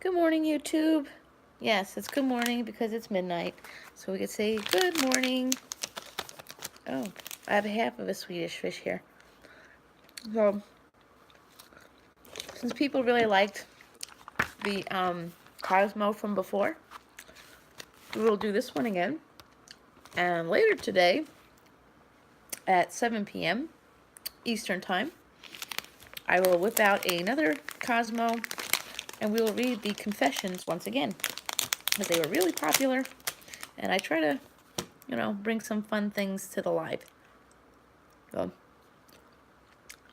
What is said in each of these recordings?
Good morning, YouTube. Yes, it's good morning because it's midnight. So we could say good morning. Oh, I have half of a Swedish fish here. So, since people really liked the Cosmo from before, we will do this one again. And later today, at 7 p.m. Eastern Time, I will whip out another Cosmo and we will read the confessions once again. Because they were really popular. And I try to, bring some fun things to the live. So,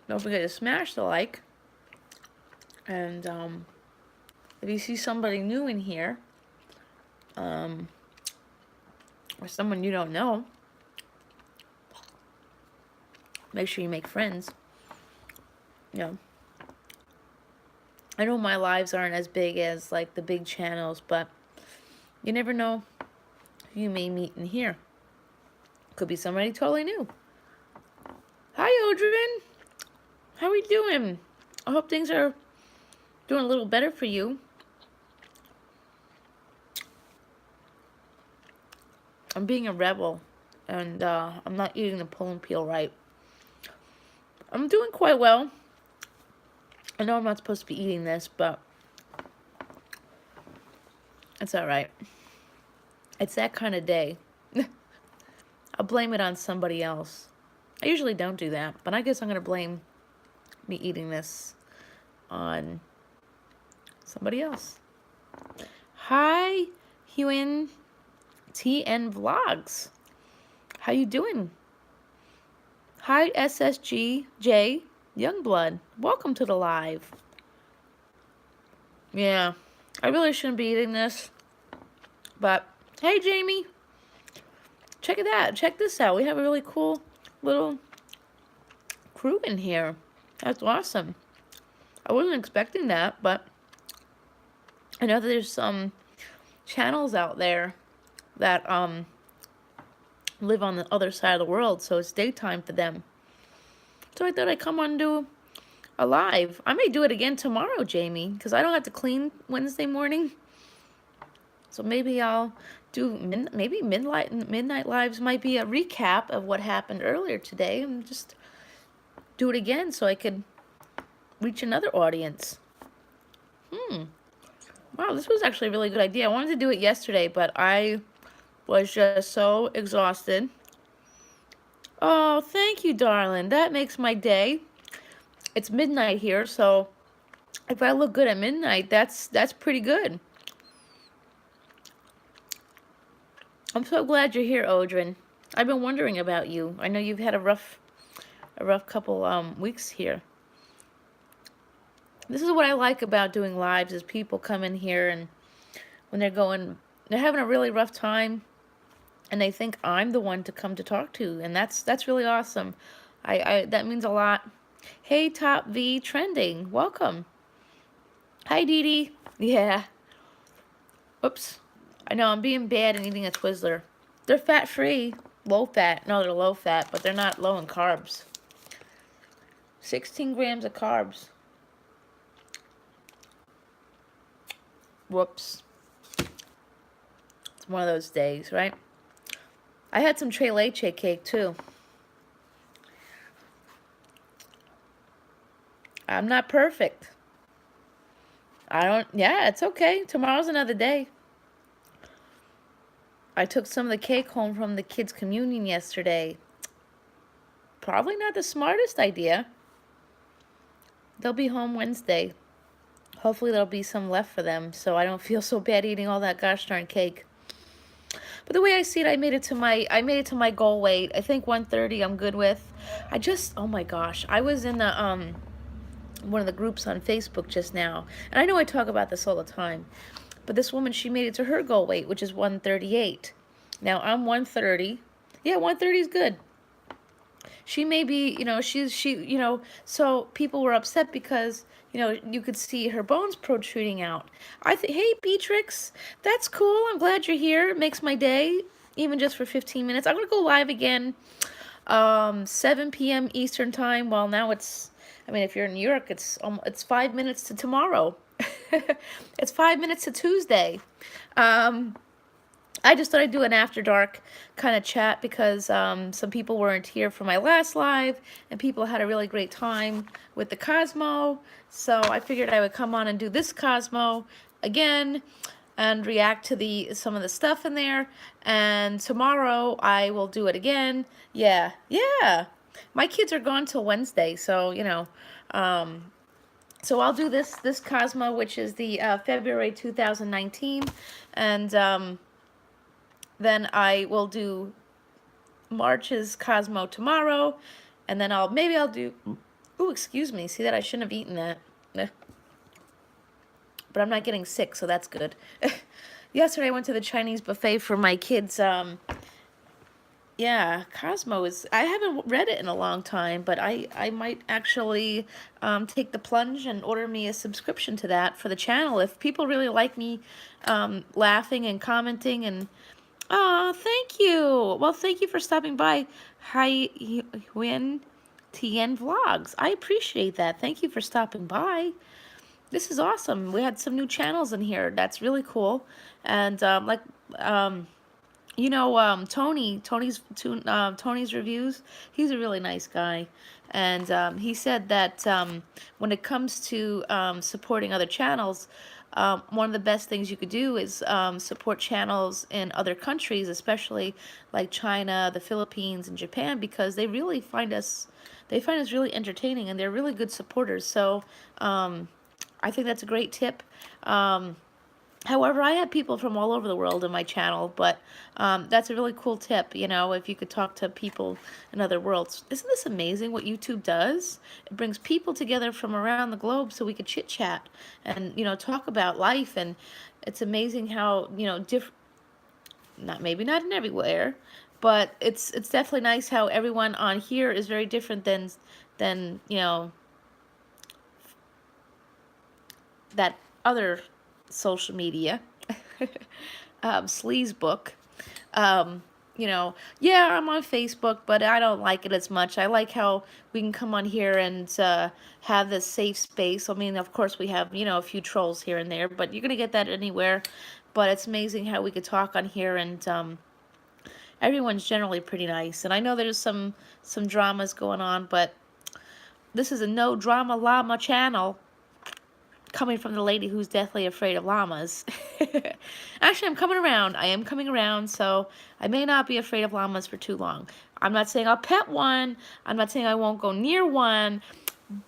don't forget to smash the like. And if you see somebody new in here, or someone you don't know, make sure you make friends. I know my lives aren't as big as like the big channels, but you never know who you may meet in here. Could be somebody totally new. Hi, Odrin. How are we doing? I hope things are doing a little better for you. I'm being a rebel, and I'm not eating the pull and peel right. I'm doing quite well. I know I'm not supposed to be eating this, but it's alright. It's that kind of day. I'll blame it on somebody else. I usually don't do that, but I guess I'm going to blame me eating this on somebody else. Hi, Huan TN Vlogs. How you doing? Hi, SSGJ Youngblood. Welcome to the live. Yeah, I really shouldn't be eating this, but hey, Jamie, check it out. Check this out. We have a really cool little crew in here. That's awesome. I wasn't expecting that, but I know that there's some channels out there that live on the other side of the world, so it's daytime for them. So I thought I'd come on and do a live. I may do it again tomorrow, Jamie, because I don't have to clean Wednesday morning. So maybe I'll do, maybe midnight lives might be a recap of what happened earlier today, and just do it again so I could reach another audience. Wow, this was actually a really good idea. I wanted to do it yesterday, but I was just so exhausted. Oh, thank you, darling. That makes my day. It's midnight here, so if I look good at midnight, that's pretty good. I'm so glad you're here, Odrin. I've been wondering about you. I know you've had a rough couple weeks here. This is what I like about doing lives, is people come in here and when they're having a really rough time and they think I'm the one to come to talk to, and that's really awesome. That means a lot. Hey, Top V Trending, welcome. Hi, Dee Dee. Yeah. Oops. I know, I'm being bad and eating a Twizzler. They're fat-free. Low-fat. No, they're low-fat, but they're not low in carbs. 16 grams of carbs. Whoops. It's one of those days, right? I had some tres leche cake, too. I'm not perfect. Yeah, it's okay. Tomorrow's another day. I took some of the cake home from the kids' communion yesterday. Probably not the smartest idea. They'll be home Wednesday. Hopefully there'll be some left for them, so I don't feel so bad eating all that gosh darn cake. But the way I see it, I made it to my goal weight. I think 130 I'm good with. Oh my gosh, I was in the one of the groups on Facebook just now, and I know I talk about this all the time, but this woman, she made it to her goal weight, which is 138. Now I'm 130. Yeah, 130 is good. She may be, so people were upset because, you could see her bones protruding out. Hey, Beatrix, that's cool. I'm glad you're here. It makes my day, even just for 15 minutes. I'm going to go live again, 7 p.m. Eastern Time. Well, now if you're in New York, it's 5 minutes to tomorrow. It's 5 minutes to Tuesday. I just thought I'd do an after dark kind of chat because some people weren't here for my last live, and people had a really great time with the Cosmo. So I figured I would come on and do this Cosmo again and react to some of the stuff in there. And tomorrow I will do it again. Yeah, yeah. My kids are gone till Wednesday, so you know. So I'll do this Cosmo, which is the February 2019, and then I will do March's Cosmo tomorrow, and then maybe I'll do. Ooh, excuse me. See that I shouldn't have eaten that. But I'm not getting sick, so that's good. Yesterday I went to the Chinese buffet for my kids. Yeah, Cosmo is. I haven't read it in a long time, but I might actually take the plunge and order me a subscription to that for the channel. If people really like me laughing and commenting and. Oh, thank you. Well, thank you for stopping by. Hi, Huyen Tien Vlogs. I appreciate that. Thank you for stopping by. This is awesome. We had some new channels in here. That's really cool. And you know, Tony's reviews. He's a really nice guy, and he said that when it comes to supporting other channels, one of the best things you could do is support channels in other countries, especially like China, the Philippines, and Japan, because they really find us really entertaining, and they're really good supporters. So I think that's a great tip. However, I have people from all over the world in my channel, but that's a really cool tip, you know, if you could talk to people in other worlds. Isn't this amazing what YouTube does? It brings people together from around the globe so we could chit-chat and, you know, talk about life. And it's amazing how, you know, maybe not in everywhere, but it's definitely nice how everyone on here is very different than you know, that other social media, Sleaze book. You know, yeah, I'm on Facebook, but I don't like it as much. I like how we can come on here and have this safe space. I mean, of course, we have, you know, a few trolls here and there, but you're going to get that anywhere. But it's amazing how we could talk on here, and everyone's generally pretty nice. And I know there's some dramas going on, but this is a no drama llama channel, coming from the lady who's deathly afraid of llamas. Actually, I'm coming around. I am coming around, so I may not be afraid of llamas for too long. I'm not saying I'll pet one. I'm not saying I won't go near one.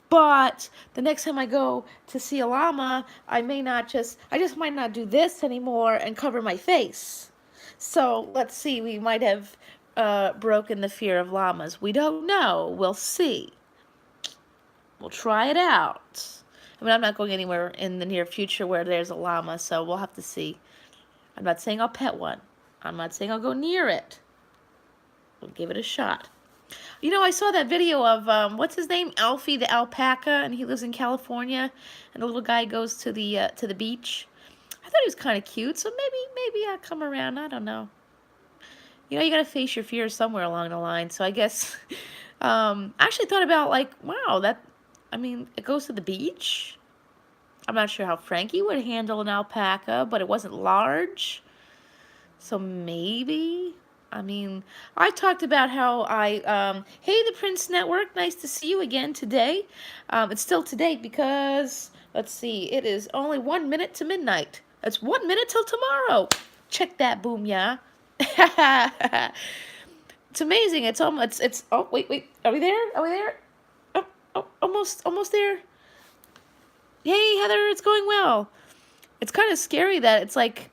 But the next time I go to see a llama, I just might not do this anymore and cover my face. So let's see, we might have broken the fear of llamas. We don't know. We'll see. We'll try it out. I mean, I'm not going anywhere in the near future where there's a llama, so we'll have to see. I'm not saying I'll pet one. I'm not saying I'll go near it. We'll give it a shot. You know, I saw that video of, what's his name? Alfie the alpaca, and he lives in California, and the little guy goes to the beach. I thought he was kind of cute, so maybe I'll come around. I don't know. You know, you gotta face your fears somewhere along the line, so I guess, I actually thought about, like, wow, I mean, it goes to the beach. I'm not sure how Frankie would handle an alpaca, but it wasn't large. So maybe. I mean, I talked about how hey, the Prince Network, nice to see you again today. It's still today because, let's see, it is only 1 minute to midnight. It's 1 minute till tomorrow. Check that, boom, yeah. It's amazing. Oh, wait. Are we there? Are we there? Oh, almost there. Hey, Heather, it's going well. It's kind of scary that it's like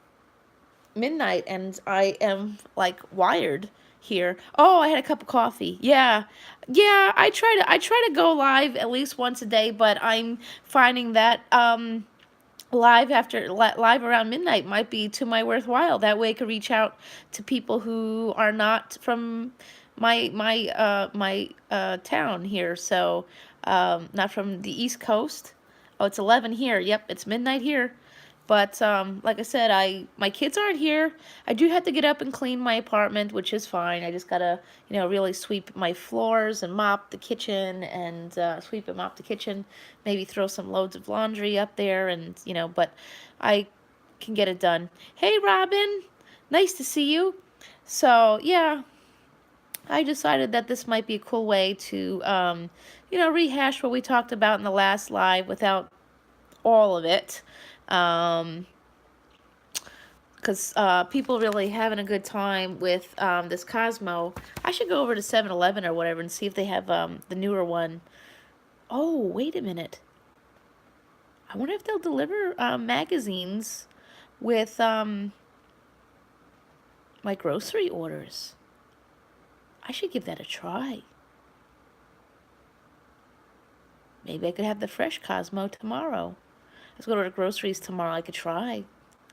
midnight and I am like wired here. Oh, I had a cup of coffee. Yeah. I try to go live at least once a day, but I'm finding that live around midnight might be to my worthwhile. That way I could reach out to people who are not from my town here. So not from the East Coast. Oh, it's 11 here. Yep, it's midnight here. But like I said, my kids aren't here. I do have to get up and clean my apartment, which is fine. I just gotta, really sweep my floors and mop the kitchen and sweep and mop the kitchen. Maybe throw some loads of laundry up there, and but I can get it done. Hey, Robin, nice to see you. So yeah, I decided that this might be a cool way to, rehash what we talked about in the last live without all of it. Because people really having a good time with this Cosmo. I should go over to 7-Eleven or whatever and see if they have the newer one. Oh, wait a minute. I wonder if they'll deliver magazines with my grocery orders. I should give that a try. Maybe I could have the fresh Cosmo tomorrow. Let's go to the groceries tomorrow. I could try.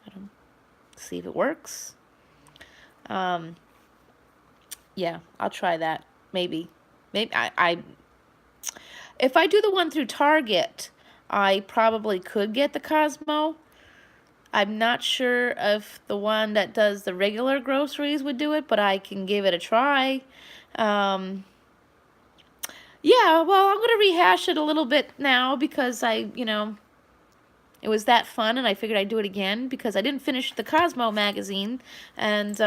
I don't see if it works. Yeah, I'll try that. Maybe I if I do the one through Target, I probably could get the Cosmo. I'm not sure if the one that does the regular groceries would do it, but I can give it a try. Yeah, well, I'm going to rehash it a little bit now because it was that fun, and I figured I'd do it again because I didn't finish the Cosmo magazine. And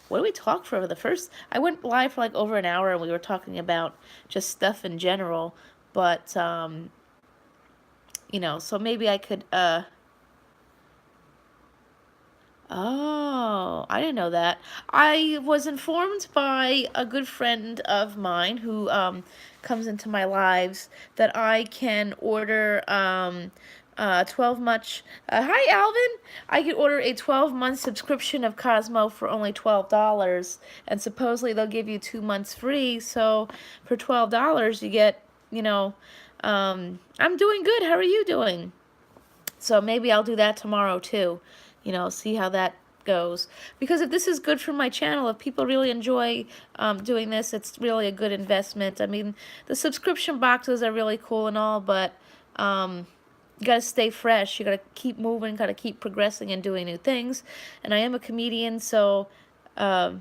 what did we talk for the first? I went live for like over an hour, and we were talking about just stuff in general. But so maybe I could. Oh, I didn't know that. I was informed by a good friend of mine who comes into my lives that I can order 12-month. Hi, Alvin. I can order a 12-month subscription of Cosmo for only $12, and supposedly they'll give you 2 months free. So for $12, you get, I'm doing good. How are you doing? So maybe I'll do that tomorrow too. See how that goes. Because if this is good for my channel, if people really enjoy doing this, it's really a good investment. I mean, the subscription boxes are really cool and all, but you gotta stay fresh. You gotta keep moving, gotta keep progressing and doing new things. And I am a comedian, so wow,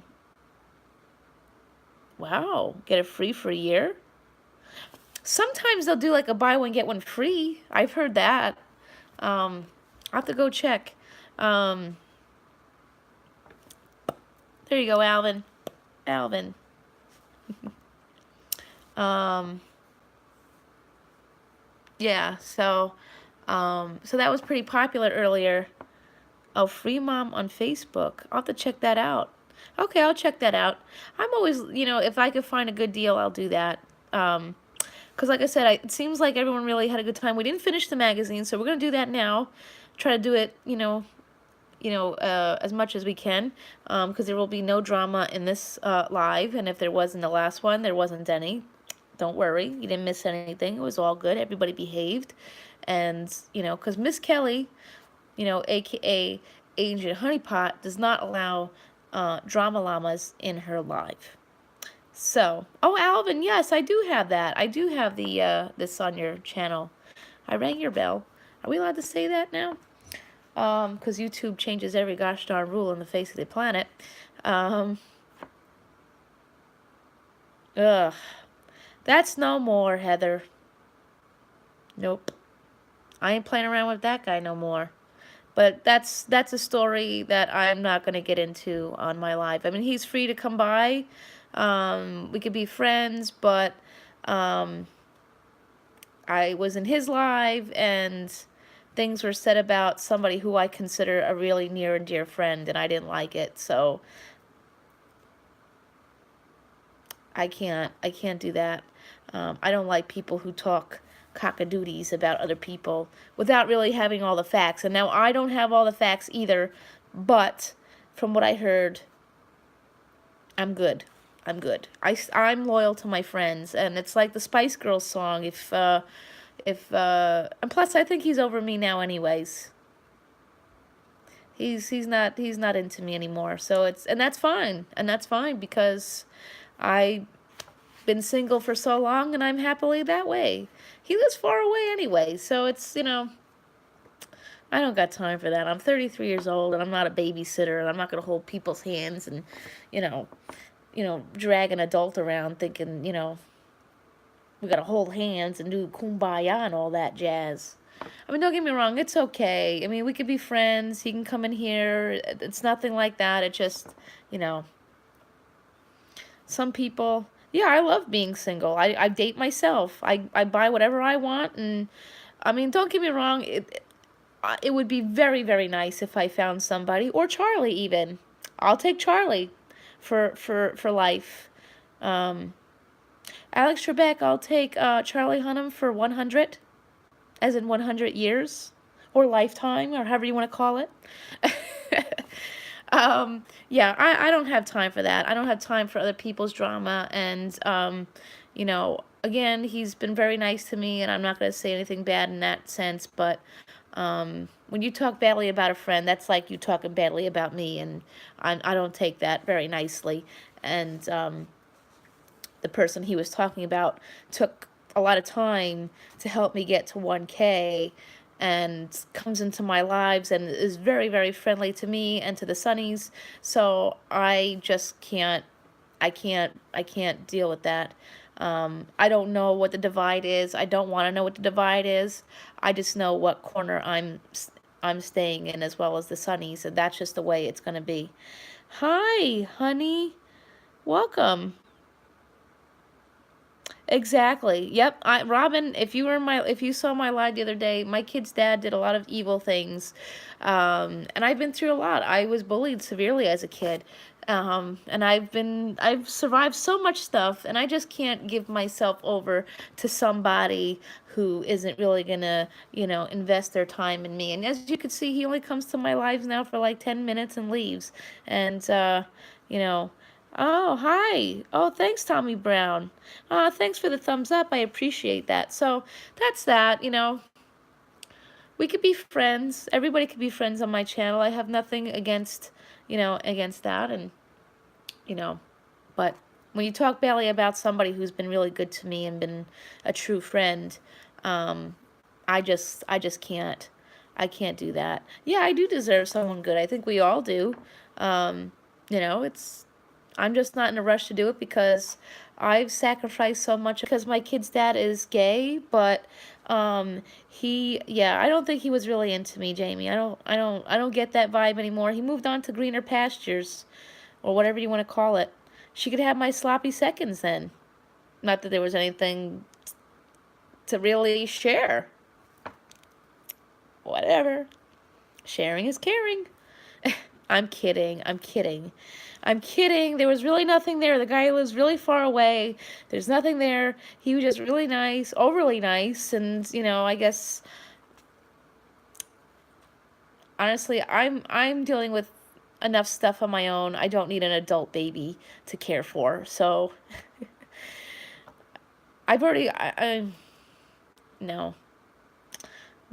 get it free for a year. Sometimes they'll do like a buy one get one free. I've heard that. I'll have to go check. There you go, Alvin. Alvin. Yeah, so that was pretty popular earlier. Oh, Free Mom on Facebook. I'll have to check that out. Okay, I'll check that out. I'm always, if I could find a good deal, I'll do that. Because like I said, it seems like everyone really had a good time. We didn't finish the magazine, so we're going to do that now. Try to do it, as much as we can, because there will be no drama in this live, and if there was in the last one, there wasn't any. Don't worry, you didn't miss anything. It was all good. Everybody behaved, and because Miss Kelly, aka Agent Honeypot, does not allow drama llamas in her live. So, oh, Alvin, yes, I do have that. I do have the this on your channel. I rang your bell. Are we allowed to say that now? Because YouTube changes every gosh darn rule on the face of the planet. Ugh. That's no more, Heather. Nope. I ain't playing around with that guy no more. But that's a story that I'm not going to get into on my live. I mean, he's free to come by. We could be friends, but I was in his live, and things were said about somebody who I consider a really near and dear friend, and I didn't like it, so I can't do that. I don't like people who talk cockadoodies about other people without really having all the facts. And now I don't have all the facts either, but from what I heard, I'm good. I'm good. I'm loyal to my friends, and it's like the Spice Girls song. And plus I think he's over me now anyways. He's not into me anymore. So and that's fine. And that's fine because I've been single for so long, and I'm happily that way. He lives far away anyway, so it's, I don't got time for that. I'm 33 years old and I'm not a babysitter and I'm not going to hold people's hands and, you know, drag an adult around thinking, we got to hold hands and do kumbaya and all that jazz. I mean, don't get me wrong, it's okay. I mean, we could be friends. He can come in here. It's nothing like that. It just, you know, some people, yeah, I love being single. I date myself. I buy whatever I want. And, I mean, don't get me wrong, it would be very, very nice if I found somebody, or Charlie even. I'll take Charlie for life. Um, Alex Trebek, I'll take Charlie Hunnam for 100, as in 100 years, or lifetime, or however you want to call it. Yeah, I don't have time for that. I don't have time for other people's drama. And, again, he's been very nice to me, and I'm not going to say anything bad in that sense. But when you talk badly about a friend, that's like you talking badly about me, and I don't take that very nicely. And the person he was talking about took a lot of time to help me get to 1K, and comes into my lives and is very, very friendly to me and to the Sunnies. So I just can't, I can't deal with that. I don't know what the divide is. I don't want to know what the divide is. I just know what corner I'm staying in, as well as the Sunnies, and that's just the way it's gonna be. Hi, honey. Welcome. Exactly. Yep. Robin, if you saw my live the other day, my kid's dad did a lot of evil things, and I've been through a lot. I was bullied severely as a kid, and I've survived so much stuff, and I just can't give myself over to somebody who isn't really gonna, invest their time in me. And as you can see, he only comes to my lives now for like 10 minutes and leaves, and you know. Oh, hi. Oh, thanks, Tommy Brown. Thanks for the thumbs up. I appreciate that. So that's that. We could be friends. Everybody could be friends on my channel. I have nothing against that. And, you know, but when you talk badly about somebody who's been really good to me and been a true friend, um, I just can't. I can't do that. Yeah, I do deserve someone good. I think we all do. It's I'm just not in a rush to do it because I've sacrificed so much because my kid's dad is gay, but I don't think he was really into me, Jamie. I don't get that vibe anymore. He moved on to greener pastures, or whatever you want to call it. She could have my sloppy seconds then. Not that there was anything to really share. Whatever. Sharing is caring. I'm kidding. I'm kidding. I'm kidding. There was really nothing there. The guy lives really far away. There's nothing there. He was just really nice, overly nice, and I guess honestly, I'm dealing with enough stuff on my own. I don't need an adult baby to care for. So I've already no.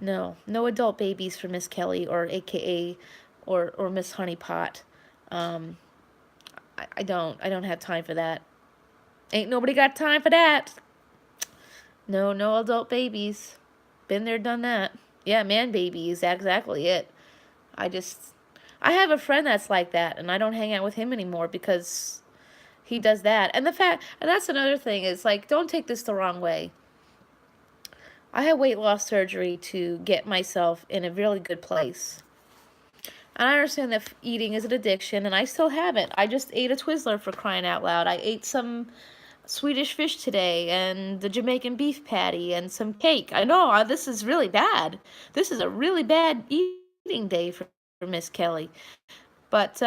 No adult babies for Miss Kelly, or AKA or Miss Honeypot. Um I don't have time for that. Ain't nobody got time for that. No adult babies. Been there, done that. Yeah, man babies, exactly it. I just I have a friend that's like that, and I don't hang out with him anymore because he does that. And that's another thing, is like, don't take this the wrong way. I had weight loss surgery to get myself in a really good place. And I understand that eating is an addiction, and I still have it. I just ate a Twizzler, for crying out loud. I ate some Swedish fish today, and the Jamaican beef patty, and some cake. I know, this is really bad. This is a really bad eating day for Miss Kelly. But,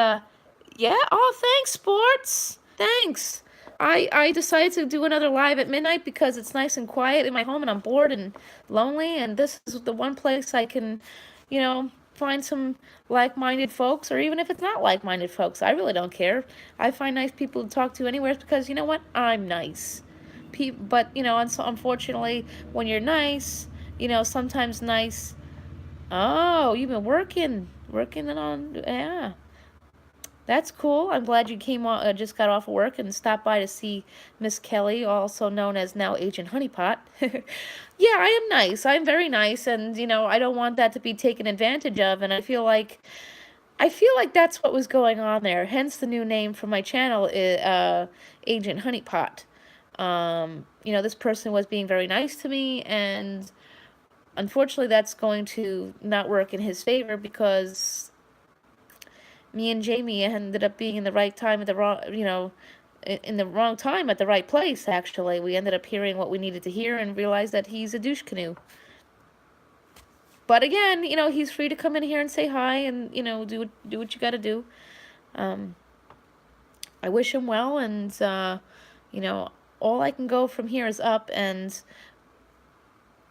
yeah. Oh, thanks, sports. Thanks. I decided to do another live at midnight because it's nice and quiet in my home, and I'm bored and lonely, and this is the one place I can, find some like-minded folks, or even if it's not like-minded folks, I really don't care. I find nice people to talk to anywhere because, you know what? I'm nice. But, unfortunately, when you're nice, sometimes Oh, you've been working it on, yeah. That's cool. I'm glad you just got off work and stopped by to see Miss Kelly, also known as now Agent Honeypot. Yeah, I am nice. I'm very nice, and I don't want that to be taken advantage of. And I feel like that's what was going on there. Hence the new name for my channel is Agent Honeypot. This person was being very nice to me, and unfortunately, that's going to not work in his favor because me and Jamie ended up being in the right time at the wrong, in the wrong time at the right place, actually. We ended up hearing what we needed to hear and realized that he's a douche canoe. But again, he's free to come in here and say hi and, do what you gotta do. I wish him well, and, all I can go from here is up, and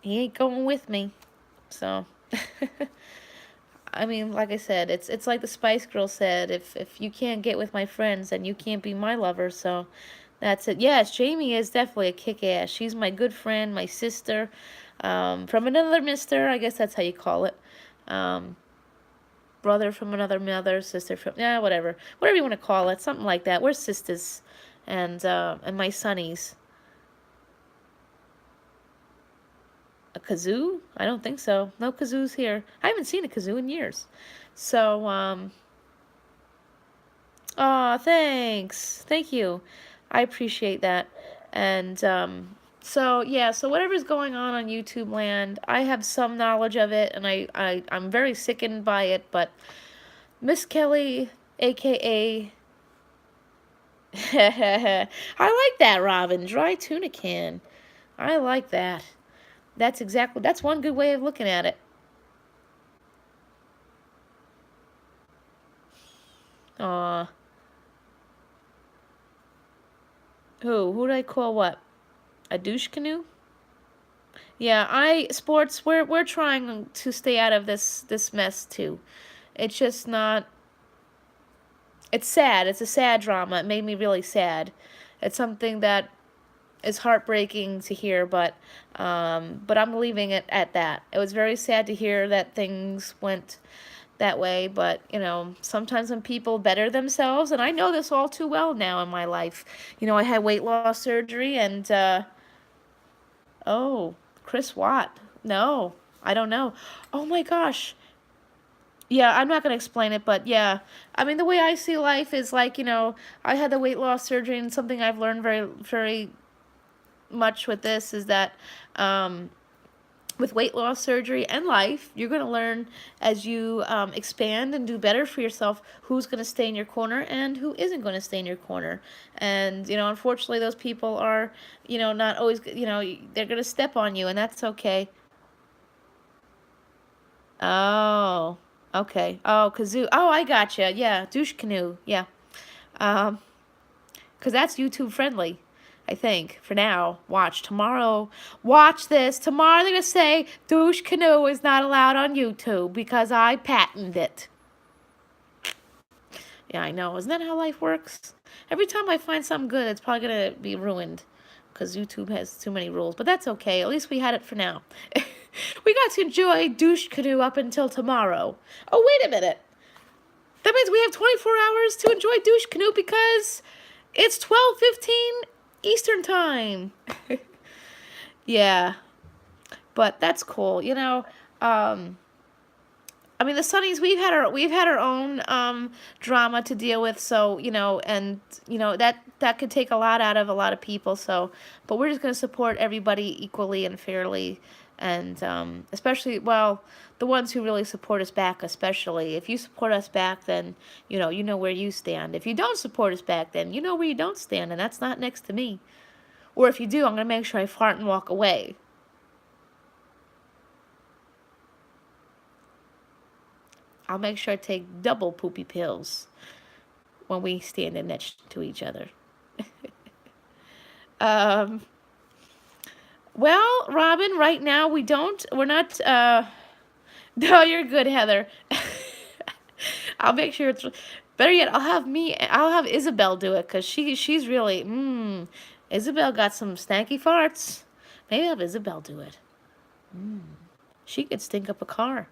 he ain't going with me. So... I mean, like I said, it's like the Spice Girl said, if you can't get with my friends, then you can't be my lover, so that's it. Yes, Jamie is definitely a kick-ass. She's my good friend, my sister, from another mister, I guess that's how you call it. Brother from another mother, sister from, yeah, whatever. Whatever you want to call it, something like that. We're sisters, and my sonnies. A kazoo? I don't think so. No kazoos here. I haven't seen a kazoo in years. So, aw, thanks. Thank you. I appreciate that. And, so, yeah, so whatever's going on YouTube land, I have some knowledge of it, and I'm very sickened by it, but Miss Kelly, a.k.a. I like that, Robin. Dry tuna can. I like that. That's one good way of looking at it. Aw. Who did I call what? A douche canoe? Yeah, sports, we're trying to stay out of this mess too. It's just not, it's sad. It's a sad drama. It made me really sad. It's something that is heartbreaking to hear, but I'm leaving it at that. It was very sad to hear that things went that way, but sometimes when people better themselves, and I know this all too well now in my life. I had weight loss surgery, and oh, Chris Watt. No, I don't know. Oh my gosh. Yeah, I'm not going to explain it, but yeah. I mean, the way I see life is like, I had the weight loss surgery, and something I've learned very, very much with this is that with weight loss surgery and life, you're going to learn as you expand and do better for yourself who's going to stay in your corner and who isn't going to stay in your corner. And, unfortunately, those people are, not always, they're going to step on you, and that's okay. Oh, okay. Oh, kazoo. Oh, I gotcha. Yeah, douche canoe. Yeah. Because that's YouTube friendly. I think, for now. Watch, tomorrow, watch this. Tomorrow they're going to say, douche canoe is not allowed on YouTube because I patented it. Yeah, I know. Isn't that how life works? Every time I find something good, it's probably going to be ruined because YouTube has too many rules. But that's okay. At least we had it for now. We got to enjoy douche canoe up until tomorrow. Oh, wait a minute. That means we have 24 hours to enjoy douche canoe because it's 12:15 Eastern time. Yeah, but that's cool. I mean, the Sunnies, we've had our own drama to deal with, so and that could take a lot out of a lot of people. So, but we're just gonna support everybody equally and fairly, and especially, well, the ones who really support us back. Especially if you support us back, then you know where you stand. If you don't support us back, then you know where you don't stand, and that's not next to me. Or if you do, I'm gonna make sure I fart and walk away. I'll make sure I take double poopy pills when we stand in next to each other. Well, Robin, right now we're not, no, you're good, Heather. I'll make sure it's, better yet, I'll have Isabel do it, because she's really, Isabel got some stanky farts. Maybe I'll have Isabel do it. She could stink up a car.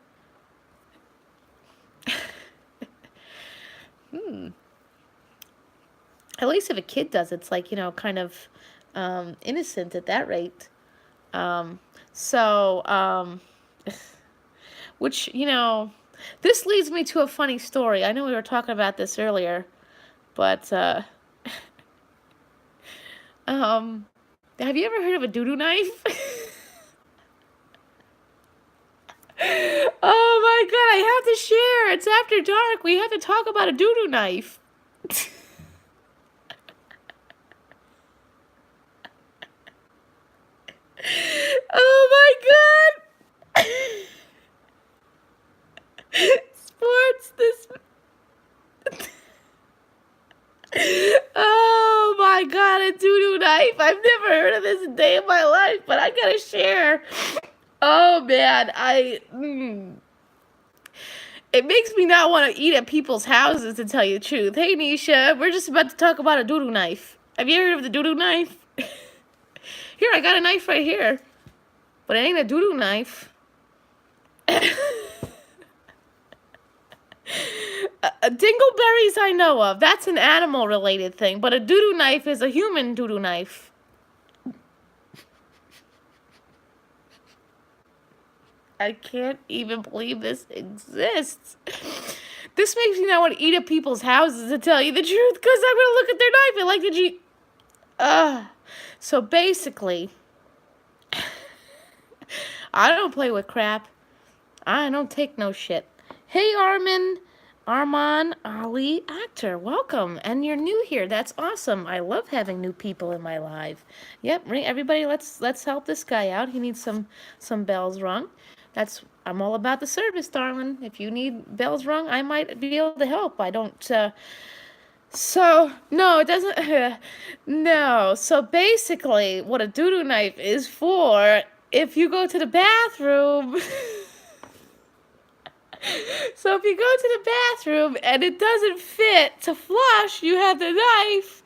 At least if a kid does, it's like, kind of innocent at that rate. So, which, this leads me to a funny story. I know we were talking about this earlier, but, have you ever heard of a doo-doo knife? Oh my God, I have to share. It's after dark. We have to talk about a doo-doo knife. Oh my God. Sports this. Oh my God, a doo-doo knife. I've never heard of this a day in my life, but I gotta share. Oh man, it makes me not want to eat at people's houses, to tell you the truth. Hey Nisha, we're just about to talk about a doo-doo knife. Have you heard of the doo-doo knife? Here, I got a knife right here. But it ain't a doo-doo knife. Dingleberries I know of. That's an animal-related thing. But a doo-doo knife is a human doo-doo knife. I can't even believe this exists. This makes me not want to eat at people's houses, to tell you the truth, because I'm going to look at their knife and like, did you... So basically, I don't play with crap. I don't take no shit. Hey, Arman, Ali, actor, welcome. And you're new here. That's awesome. I love having new people in my life. Yep, everybody, let's help this guy out. He needs some bells rung. I'm all about the service, darling. If you need bells rung, I might be able to help. I don't, so, no, it doesn't, no. So basically, what a doo-doo knife is for, if you go to the bathroom, so if you go to the bathroom and it doesn't fit to flush, you have the knife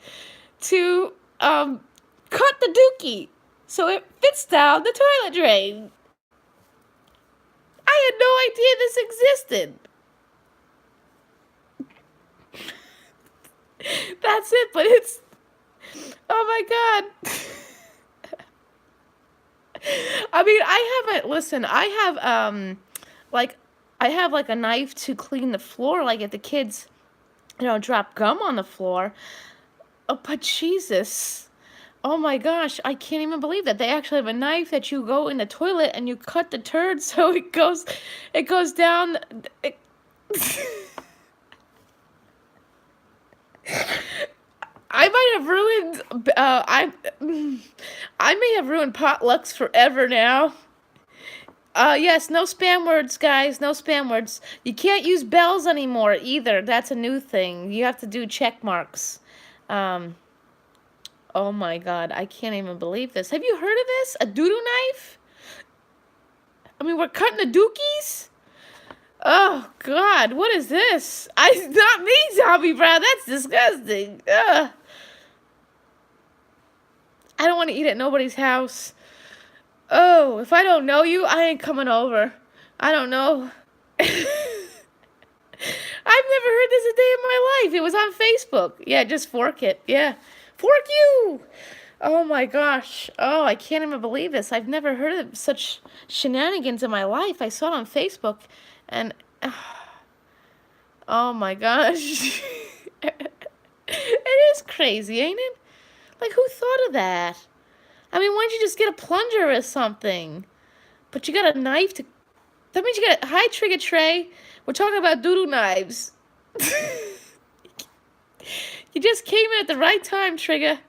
to, cut the dookie so it fits down the toilet drain. I had no idea this existed. That's it, but it's... Oh my God. I mean, I have like a knife to clean the floor, like if the kids, drop gum on the floor. Oh, but Jesus. Oh my gosh, I can't even believe that. They actually have a knife that you go in the toilet and you cut the turd so it goes down. I might have ruined, I may have ruined potlucks forever now. Yes, no spam words, guys, no spam words. You can't use bells anymore either. That's a new thing. You have to do check marks. Oh my God, I can't even believe this. Have you heard of this? A doo-doo knife? I mean, we're cutting the dookies? Oh God, what is this? Not me, Zombie Brown. That's disgusting. Ugh. I don't want to eat at nobody's house. Oh, if I don't know you, I ain't coming over. I don't know. I've never heard this a day in my life. It was on Facebook. Yeah, just fork it. Yeah. Fork you! Oh my gosh. Oh, I can't even believe this. I've never heard of such shenanigans in my life. I saw it on Facebook and... Oh my gosh. It is crazy, ain't it? Like, who thought of that? I mean, why don't you just get a plunger or something? But you got a knife to... That means you got a... Hi, Trigger Trey. We're talking about doo-doo knives. You just came in at the right time, Trigger.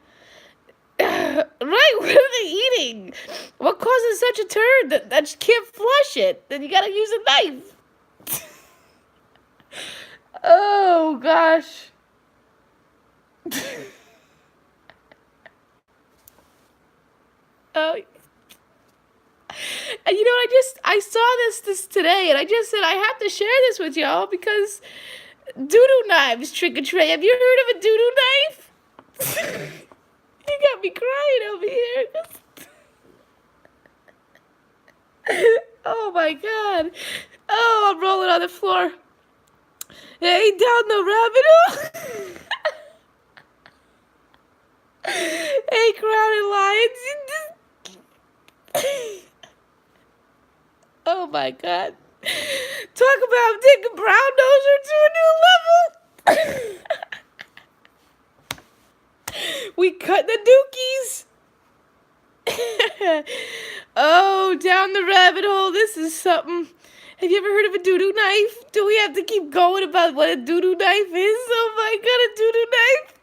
Right, what are they eating? What causes such a turd that you can't flush it? Then you gotta use a knife. Oh, gosh. Oh. And you know, I saw this today, and I just said I have to share this with y'all because doo-doo knives, Trick or Treat. Have you heard of a doo-doo knife? You got me crying over here. Oh my God. Oh, I'm rolling on the floor. Hey, down the rabbit hole. Hey, crowded lions. Oh my God. Talk about taking brown noser to a new level. We cut the dookies. Oh, down the rabbit hole. This is something. Have you ever heard of a doo-doo knife? Do we have to keep going about what a doo-doo knife is? Oh my God, a doo-doo knife.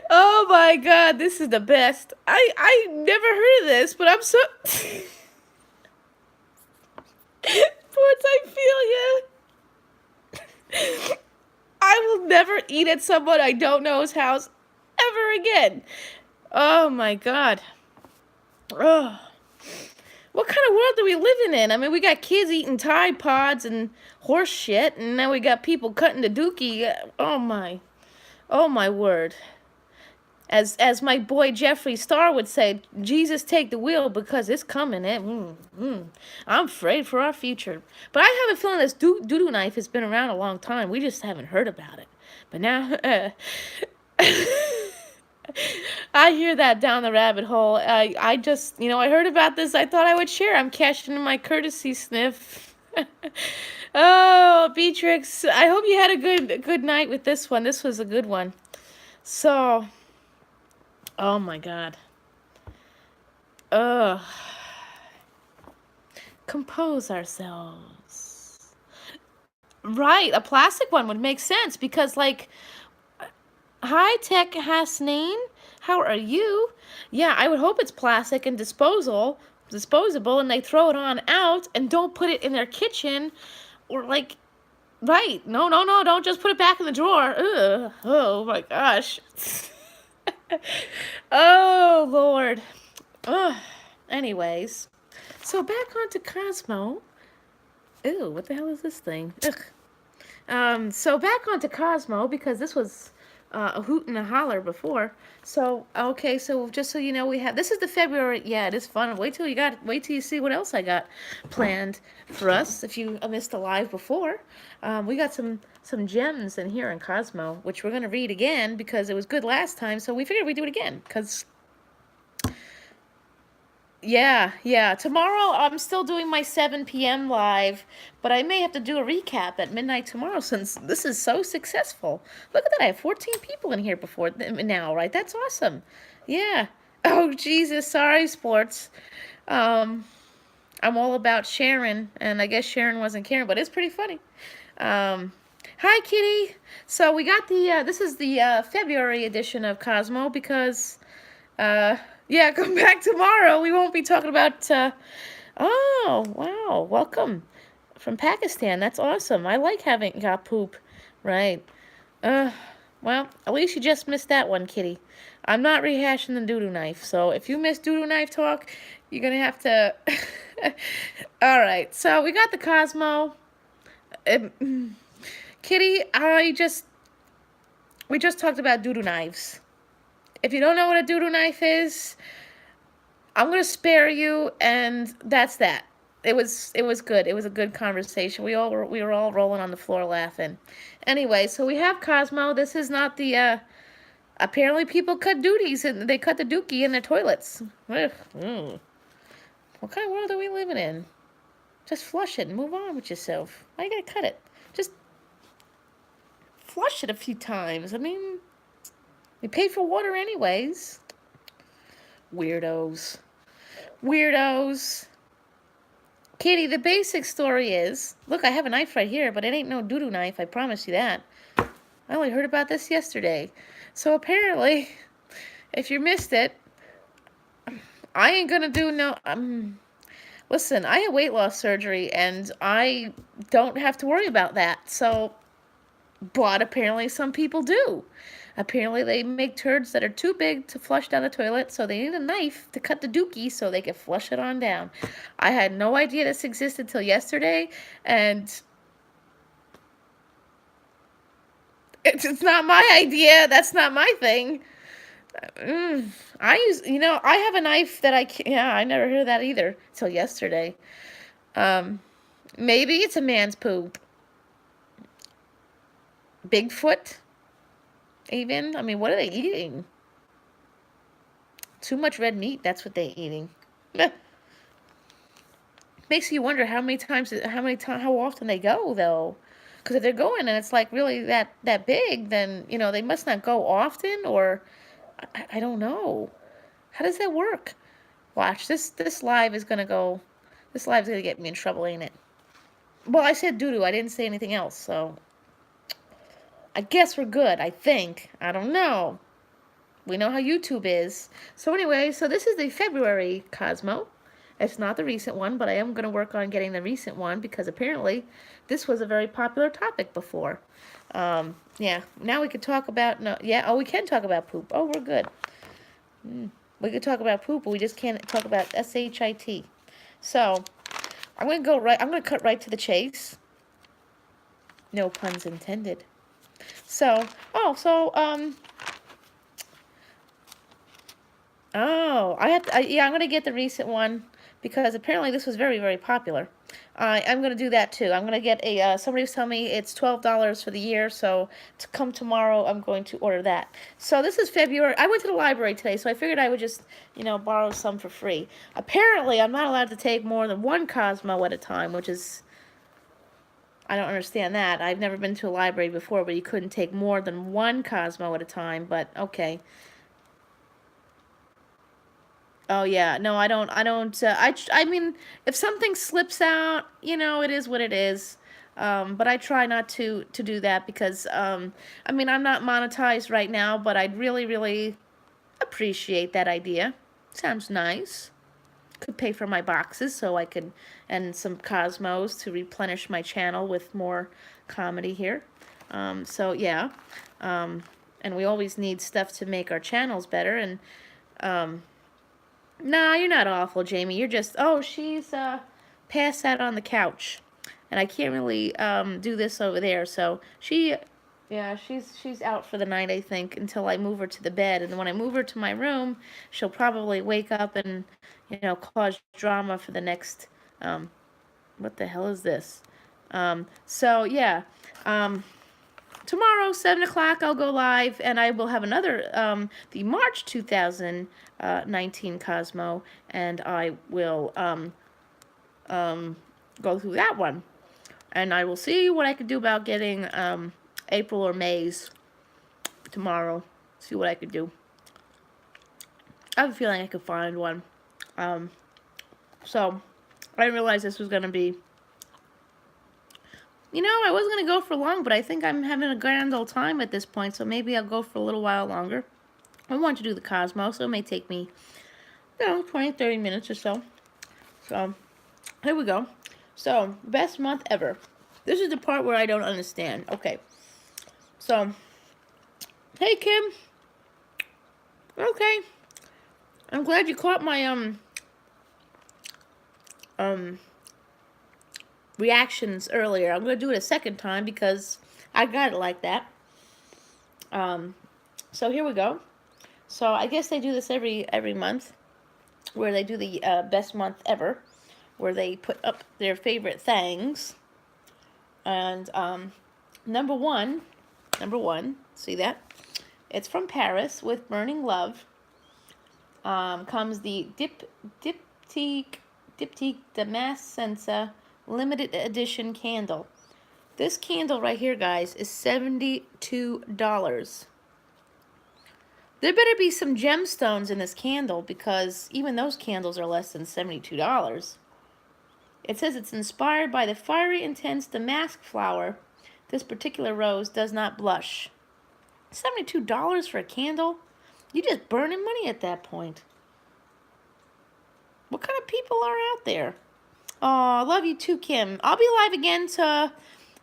Oh my God, this is the best. I never heard of this, but I'm so Sports, I feel you. I will never eat at someone I don't know's house ever again. Oh my God. Oh. What kind of world are we living in? I mean, we got kids eating Tide Pods and horse shit, and now we got people cutting the dookie. Oh my word. As my boy Jeffree Star would say, Jesus take the wheel because it's coming. I'm afraid for our future. But I have a feeling this doo-doo knife has been around a long time. We just haven't heard about it. But now, I hear that down the rabbit hole. I just, I heard about this. I thought I would share. I'm cashing in my courtesy sniff. Oh, Beatrix, I hope you had a good night with this one. This was a good one. So, oh my God. Ugh. Compose ourselves. Right, a plastic one would make sense because, like, hi, Tech Hasneen. How are you? Yeah, I would hope it's plastic and disposable, and they throw it on out and don't put it in their kitchen or like, right. No, no, no, don't just put it back in the drawer. Ugh. Oh my gosh. Oh, Lord. Ugh. Anyways, so back onto Cosmo. Ew, what the hell is this thing? Ugh. So back onto Cosmo because this was a hoot and a holler before. So okay, so just so you know, we have this is the February. Yeah, it is fun. Wait till you see what else I got planned for us. If you missed a live before, we got some gems in here in Cosmo, which we're gonna read again because it was good last time. So we figured we'd do it again because. Yeah. Tomorrow I'm still doing my 7 p.m. live, but I may have to do a recap at midnight tomorrow since this is so successful. Look at that. I have 14 people in here before now, right? That's awesome. Yeah. Oh, Jesus. Sorry, sports. Um, I'm all about Sharon, and I guess Sharon wasn't caring, but it's pretty funny. Hi, Kitty. So we got this is the February edition of Cosmo because yeah, come back tomorrow. We won't be talking about, oh, wow, welcome from Pakistan. That's awesome. I like having got poop, right? Uh, well, at least you just missed that one, Kitty. I'm not rehashing the doo-doo knife, so if you missed doo-doo knife talk, you're gonna have to, all right, so we got the Cosmo. Kitty, we just talked about doo-doo knives. If you don't know what a doo-doo knife is, I'm going to spare you, and that's that. It was good. It was a good conversation. We were all rolling on the floor laughing. Anyway, so we have Cosmo. This is not the apparently people cut duties and they cut the dookie in their toilets. Ugh. What kind of world are we living in? Just flush it and move on with yourself. Why you gotta cut it? Just flush it a few times. I mean, we pay for water anyways. Weirdos. Katie, the basic story is, look, I have a knife right here, but it ain't no doo-doo knife, I promise you that. I only heard about this yesterday. So apparently, if you missed it, I ain't gonna do no, listen, I had weight loss surgery, and I don't have to worry about that, so, but apparently some people do. Apparently they make turds that are too big to flush down the toilet, so they need a knife to cut the dookie so they can flush it on down. I had no idea this existed till yesterday, and it's not my idea. That's not my thing. I have a knife that I never heard of that either till yesterday. Maybe it's a man's poop. Bigfoot? even. I mean, what are they eating? Too much red meat, that's what they're eating. Makes you wonder how often they go, though. Because if they're going and it's like really that big, then, you know, they must not go often, or I don't know. How does that work? Watch, this live is gonna go, this live is gonna get me in trouble, ain't it? Well, I said doo-doo, I didn't say anything else, so I guess we're good, I think. I don't know. We know how YouTube is. So anyway, so this is the February Cosmo. It's not the recent one, but I am going to work on getting the recent one because apparently this was a very popular topic before. Yeah, now we could talk about, no, yeah, oh, we can talk about poop. Oh, we're good. We could talk about poop, but we just can't talk about SHIT. So, I'm going to cut right to the chase. No puns intended. So, oh, yeah, I'm going to get the recent one because apparently this was very, very popular. I'm going to do that too. I'm going to get somebody was telling me it's $12 for the year, so to come tomorrow, I'm going to order that. So this is February. I went to the library today, so I figured I would just, you know, borrow some for free. Apparently, I'm not allowed to take more than one Cosmo at a time, which is, I don't understand that. I've never been to a library before where you couldn't take more than one Cosmo at a time, but okay. Oh yeah, no, I mean, if something slips out, you know, it is what it is. But I try not to do that because, I mean, I'm not monetized right now, but I'd really, really appreciate that idea. Sounds nice. Could pay for my boxes so I could, and some Cosmos to replenish my channel with more comedy here. So yeah, and we always need stuff to make our channels better, and, nah, you're not awful, Jamie. You're just, oh, she's passed out on the couch. And I can't really do this over there. So yeah, she's out for the night, I think, until I move her to the bed. And then when I move her to my room, she'll probably wake up and, you know, cause drama for the next, what the hell is this? So yeah, tomorrow, 7 o'clock, I'll go live, and I will have another, the March 2019 Cosmo, and I will go through that one. And I will see what I can do about getting April or May's tomorrow. See what I could do. I have a feeling I could find one. So, I didn't realize this was going to be... You know, I wasn't going to go for long, but I think I'm having a grand old time at this point, so maybe I'll go for a little while longer. I want to do the Cosmo, so it may take me, you know, 20, 30 minutes or so. So, here we go. So, best month ever. This is the part where I don't understand. Okay. So, hey, Kim. Okay. I'm glad you caught my, reactions earlier. I'm going to do it a second time because I got it like that. So here we go. So I guess they do this every month, where they do the best month ever, where they put up their favorite things. And number one, see that? It's from Paris with Burning Love. Comes the Diptyque Damascense limited edition candle. This candle right here, guys, is $72. There better be some gemstones in this candle because even those candles are less than $72. It says it's inspired by the fiery, intense damask flower. This particular rose does not blush. $72 for a candle? You're just burning money at that point. What kind of people are out there? Oh, I love you too, Kim. I'll be live again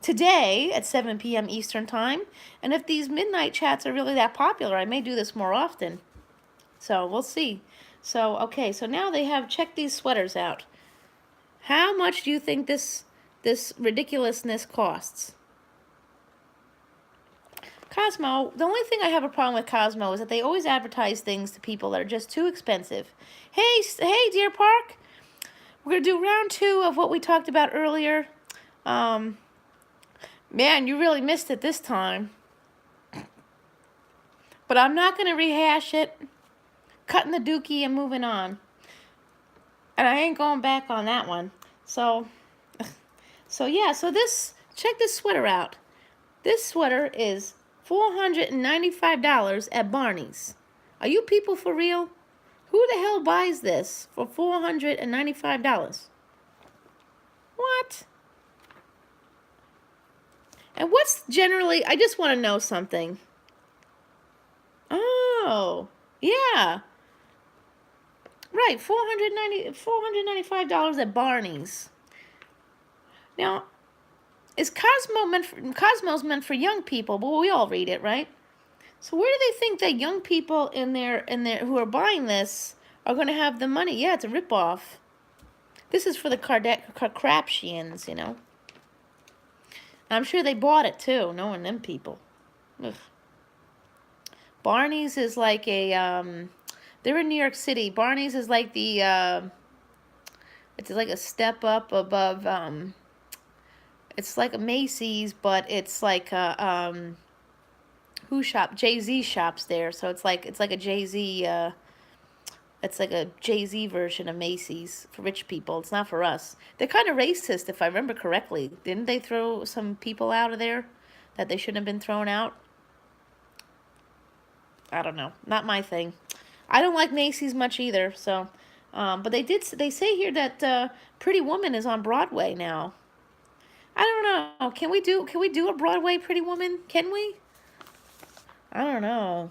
today at 7 p.m. Eastern Time. And if these midnight chats are really that popular, I may do this more often. So, we'll see. So, okay, so now they have, check these sweaters out. How much do you think this ridiculousness costs? Cosmo, the only thing I have a problem with Cosmo is that they always advertise things to people that are just too expensive. Hey, Deer Park. We're going to do round 2 of what we talked about earlier. Man, you really missed it this time. But I'm not going to rehash it. Cutting the dookie and moving on. And I ain't going back on that one. So yeah, so check this sweater out. This sweater is $495 at Barney's. Are you people for real? Who the hell buys this for $495? What? And what's generally, I just want to know something. Oh, yeah. Right, $495 at Barney's. Now, Cosmo's meant for young people, but we all read it, right? So where do they think that young people in there who are buying this are going to have the money? Yeah, it's a ripoff. This is for the Kardashians, you know. I'm sure they bought it too, knowing them people. Ugh. Barney's is like they're in New York City. Barney's is like it's like a step up above, it's like a Macy's, but it's like a, who shop? Jay-Z shops there. So it's like a Jay-Z, it's like a Jay-Z version of Macy's for rich people. It's not for us. They're kind of racist, if I remember correctly. Didn't they throw some people out of there that they shouldn't have been thrown out? I don't know. Not my thing. I don't like Macy's much either. So, but they say here that Pretty Woman is on Broadway now. I don't know. Can we do a Broadway Pretty Woman? Can we? I don't know.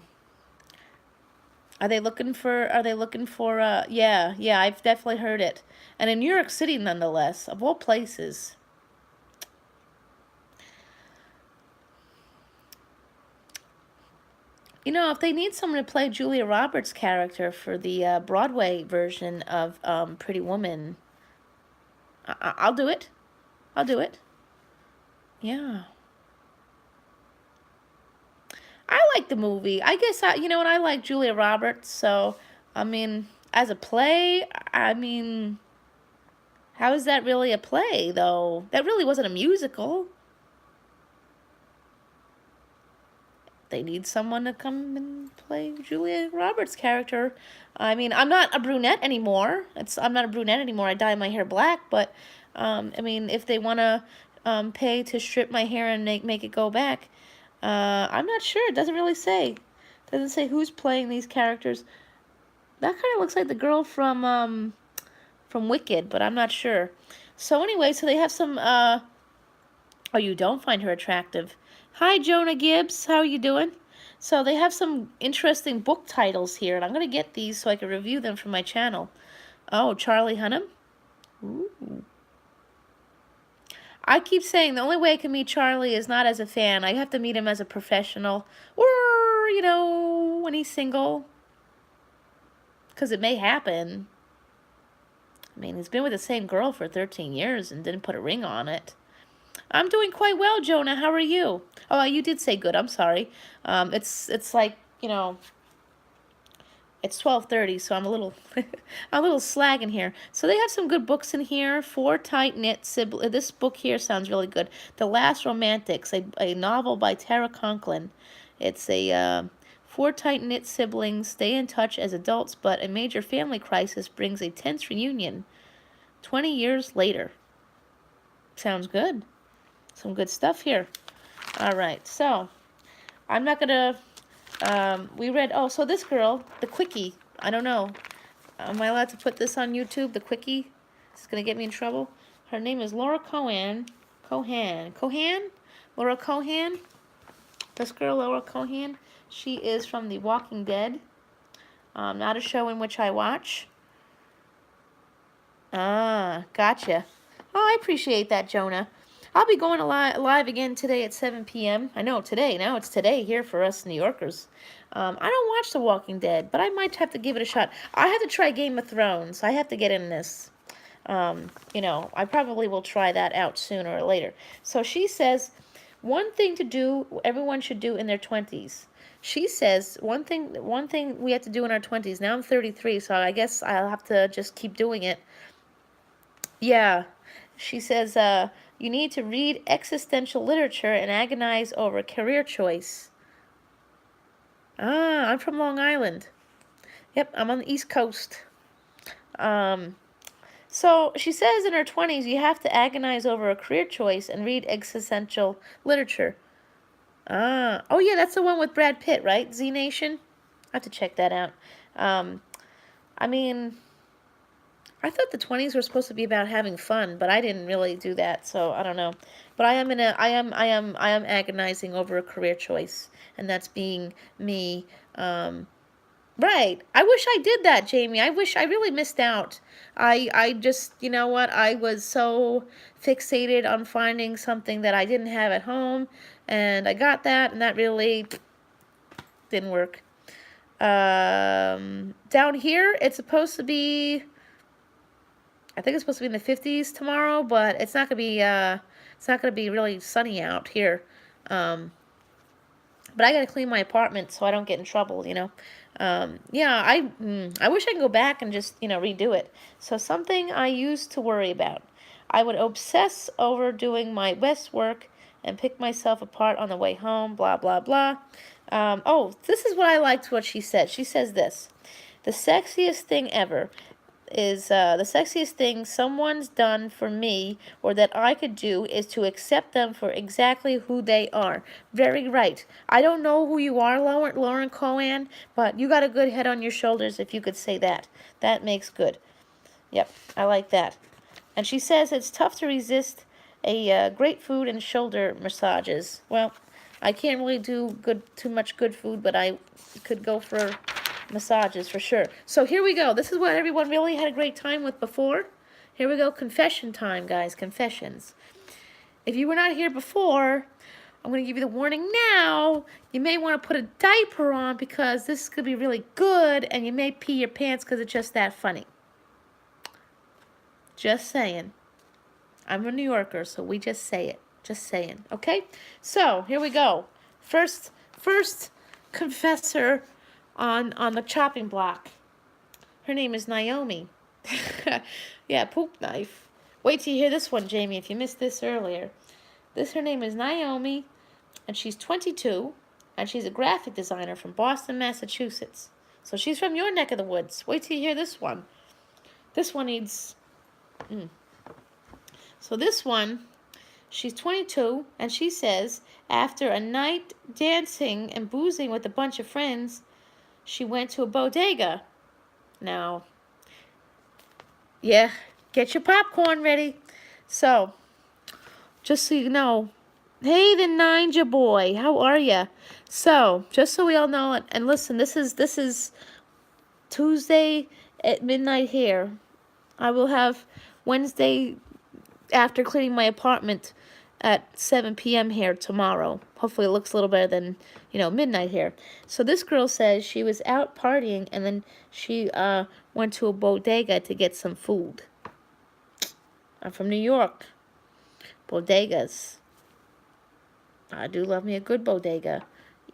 Are they looking for yeah, I've definitely heard it. And in New York City nonetheless, of all places. You know, if they need someone to play Julia Roberts' character for the Broadway version of Pretty Woman, I'll do it. I'll do it. Yeah. I like the movie. I guess, you know what, I like Julia Roberts, so, I mean, as a play, I mean, how is that really a play, though? That really wasn't a musical. They need someone to come and play Julia Roberts' character. I mean, I'm not a brunette anymore. I'm not a brunette anymore. I dye my hair black, but, I mean, if they want to pay to strip my hair and make it go back, I'm not sure. It doesn't really say. It doesn't say who's playing these characters. That kind of looks like the girl from Wicked, but I'm not sure. So anyway, so they have some, oh, you don't find her attractive. Hi, Jonah Gibbs. How are you doing? So they have some interesting book titles here, and I'm going to get these so I can review them for my channel. Oh, Charlie Hunnam. Ooh. I keep saying the only way I can meet Charlie is not as a fan. I have to meet him as a professional, or, you know, when he's single. Because it may happen. I mean, he's been with the same girl for 13 years and didn't put a ring on it. I'm doing quite well, Jonah. How are you? Oh, you did say good. I'm sorry. It's like, you know, it's 12:30, so I'm a little I'm a little slagging here. So they have some good books in here. Four tight-knit siblings. This book here sounds really good. The Last Romantics, a novel by Tara Conklin. It's a four tight-knit siblings stay in touch as adults, but a major family crisis brings a tense reunion 20 years later. Sounds good. Some good stuff here. All right, so I'm not going to, we read, oh, so this girl, the Quickie, I don't know. Am I allowed to put this on YouTube, the Quickie? This is going to get me in trouble. Her name is Laura Cohan. Laura Cohan. This girl, Laura Cohan. She is from The Walking Dead. Not a show in which I watch. Ah, gotcha. Oh, I appreciate that, Jonah. I'll be going live again today at 7 p.m. I know today. Now it's today here for us New Yorkers. I don't watch The Walking Dead, but I might have to give it a shot. I have to try Game of Thrones. I have to get in this. You know, I probably will try that out sooner or later. So she says, one thing to do, everyone should do in their 20s. She says, one thing we have to do in our 20s. Now I'm 33, so I guess I'll have to just keep doing it. Yeah. She says, you need to read existential literature and agonize over career choice. Ah, I'm from Long Island. Yep, I'm on the East Coast. So she says in her 20s, you have to agonize over a career choice and read existential literature. Ah, oh yeah, that's the one with Brad Pitt, right? Z Nation. I have to check that out. Um, I mean, I thought the 20s were supposed to be about having fun, but I didn't really do that, so I don't know. But I am agonizing over a career choice, and that's being me. Right. I wish I did that, Jamie. I wish I really missed out. I just, you know what? I was so fixated on finding something that I didn't have at home, and I got that, and that really didn't work. Down here, it's supposed to be, I think it's supposed to be in the 50s tomorrow, but it's not gonna be really sunny out here. But I gotta clean my apartment so I don't get in trouble, you know. Yeah, I wish I could go back and just, you know, redo it. So something I used to worry about. I would obsess over doing my best work and pick myself apart on the way home, blah, blah, blah. Oh, this is what I liked what she said. She says this. The sexiest thing ever is the sexiest thing someone's done for me or that I could do is to accept them for exactly who they are. Very right. I don't know who you are, Lauren Cohan, but you got a good head on your shoulders if you could say that. That makes good. Yep, I like that. And she says it's tough to resist a great food and shoulder massages. Well, I can't really do too much good food, but I could go for massages for sure. So here we go. This is what everyone really had a great time with before. Here we go. Confession time, guys. Confessions. If you were not here before, I'm going to give you the warning now. You may want to put a diaper on because this could be really good, and you may pee your pants because it's just that funny. Just saying. I'm a New Yorker, so we just say it. Just saying. Okay? So, here we go. First confessor on the chopping block. Her name is Naomi. Yeah, poop knife. Wait till you hear this one, Jamie, if you missed this earlier. Her name is Naomi, and she's 22, and she's a graphic designer from Boston, Massachusetts. So she's from your neck of the woods. Wait till you hear this one. This one needs... So this one, she's 22, and she says, after a night dancing and boozing with a bunch of friends, she went to a bodega. Now, yeah, get your popcorn ready. So, just so you know, hey, the Ninja boy, how are ya? So, just so we all know, and listen, this is Tuesday at midnight here. I will have Wednesday after cleaning my apartment at 7 p.m. here tomorrow. Hopefully it looks a little better than, you know, midnight here. So this girl says she was out partying and then she went to a bodega to get some food. I'm from New York. Bodegas. I do love me a good bodega.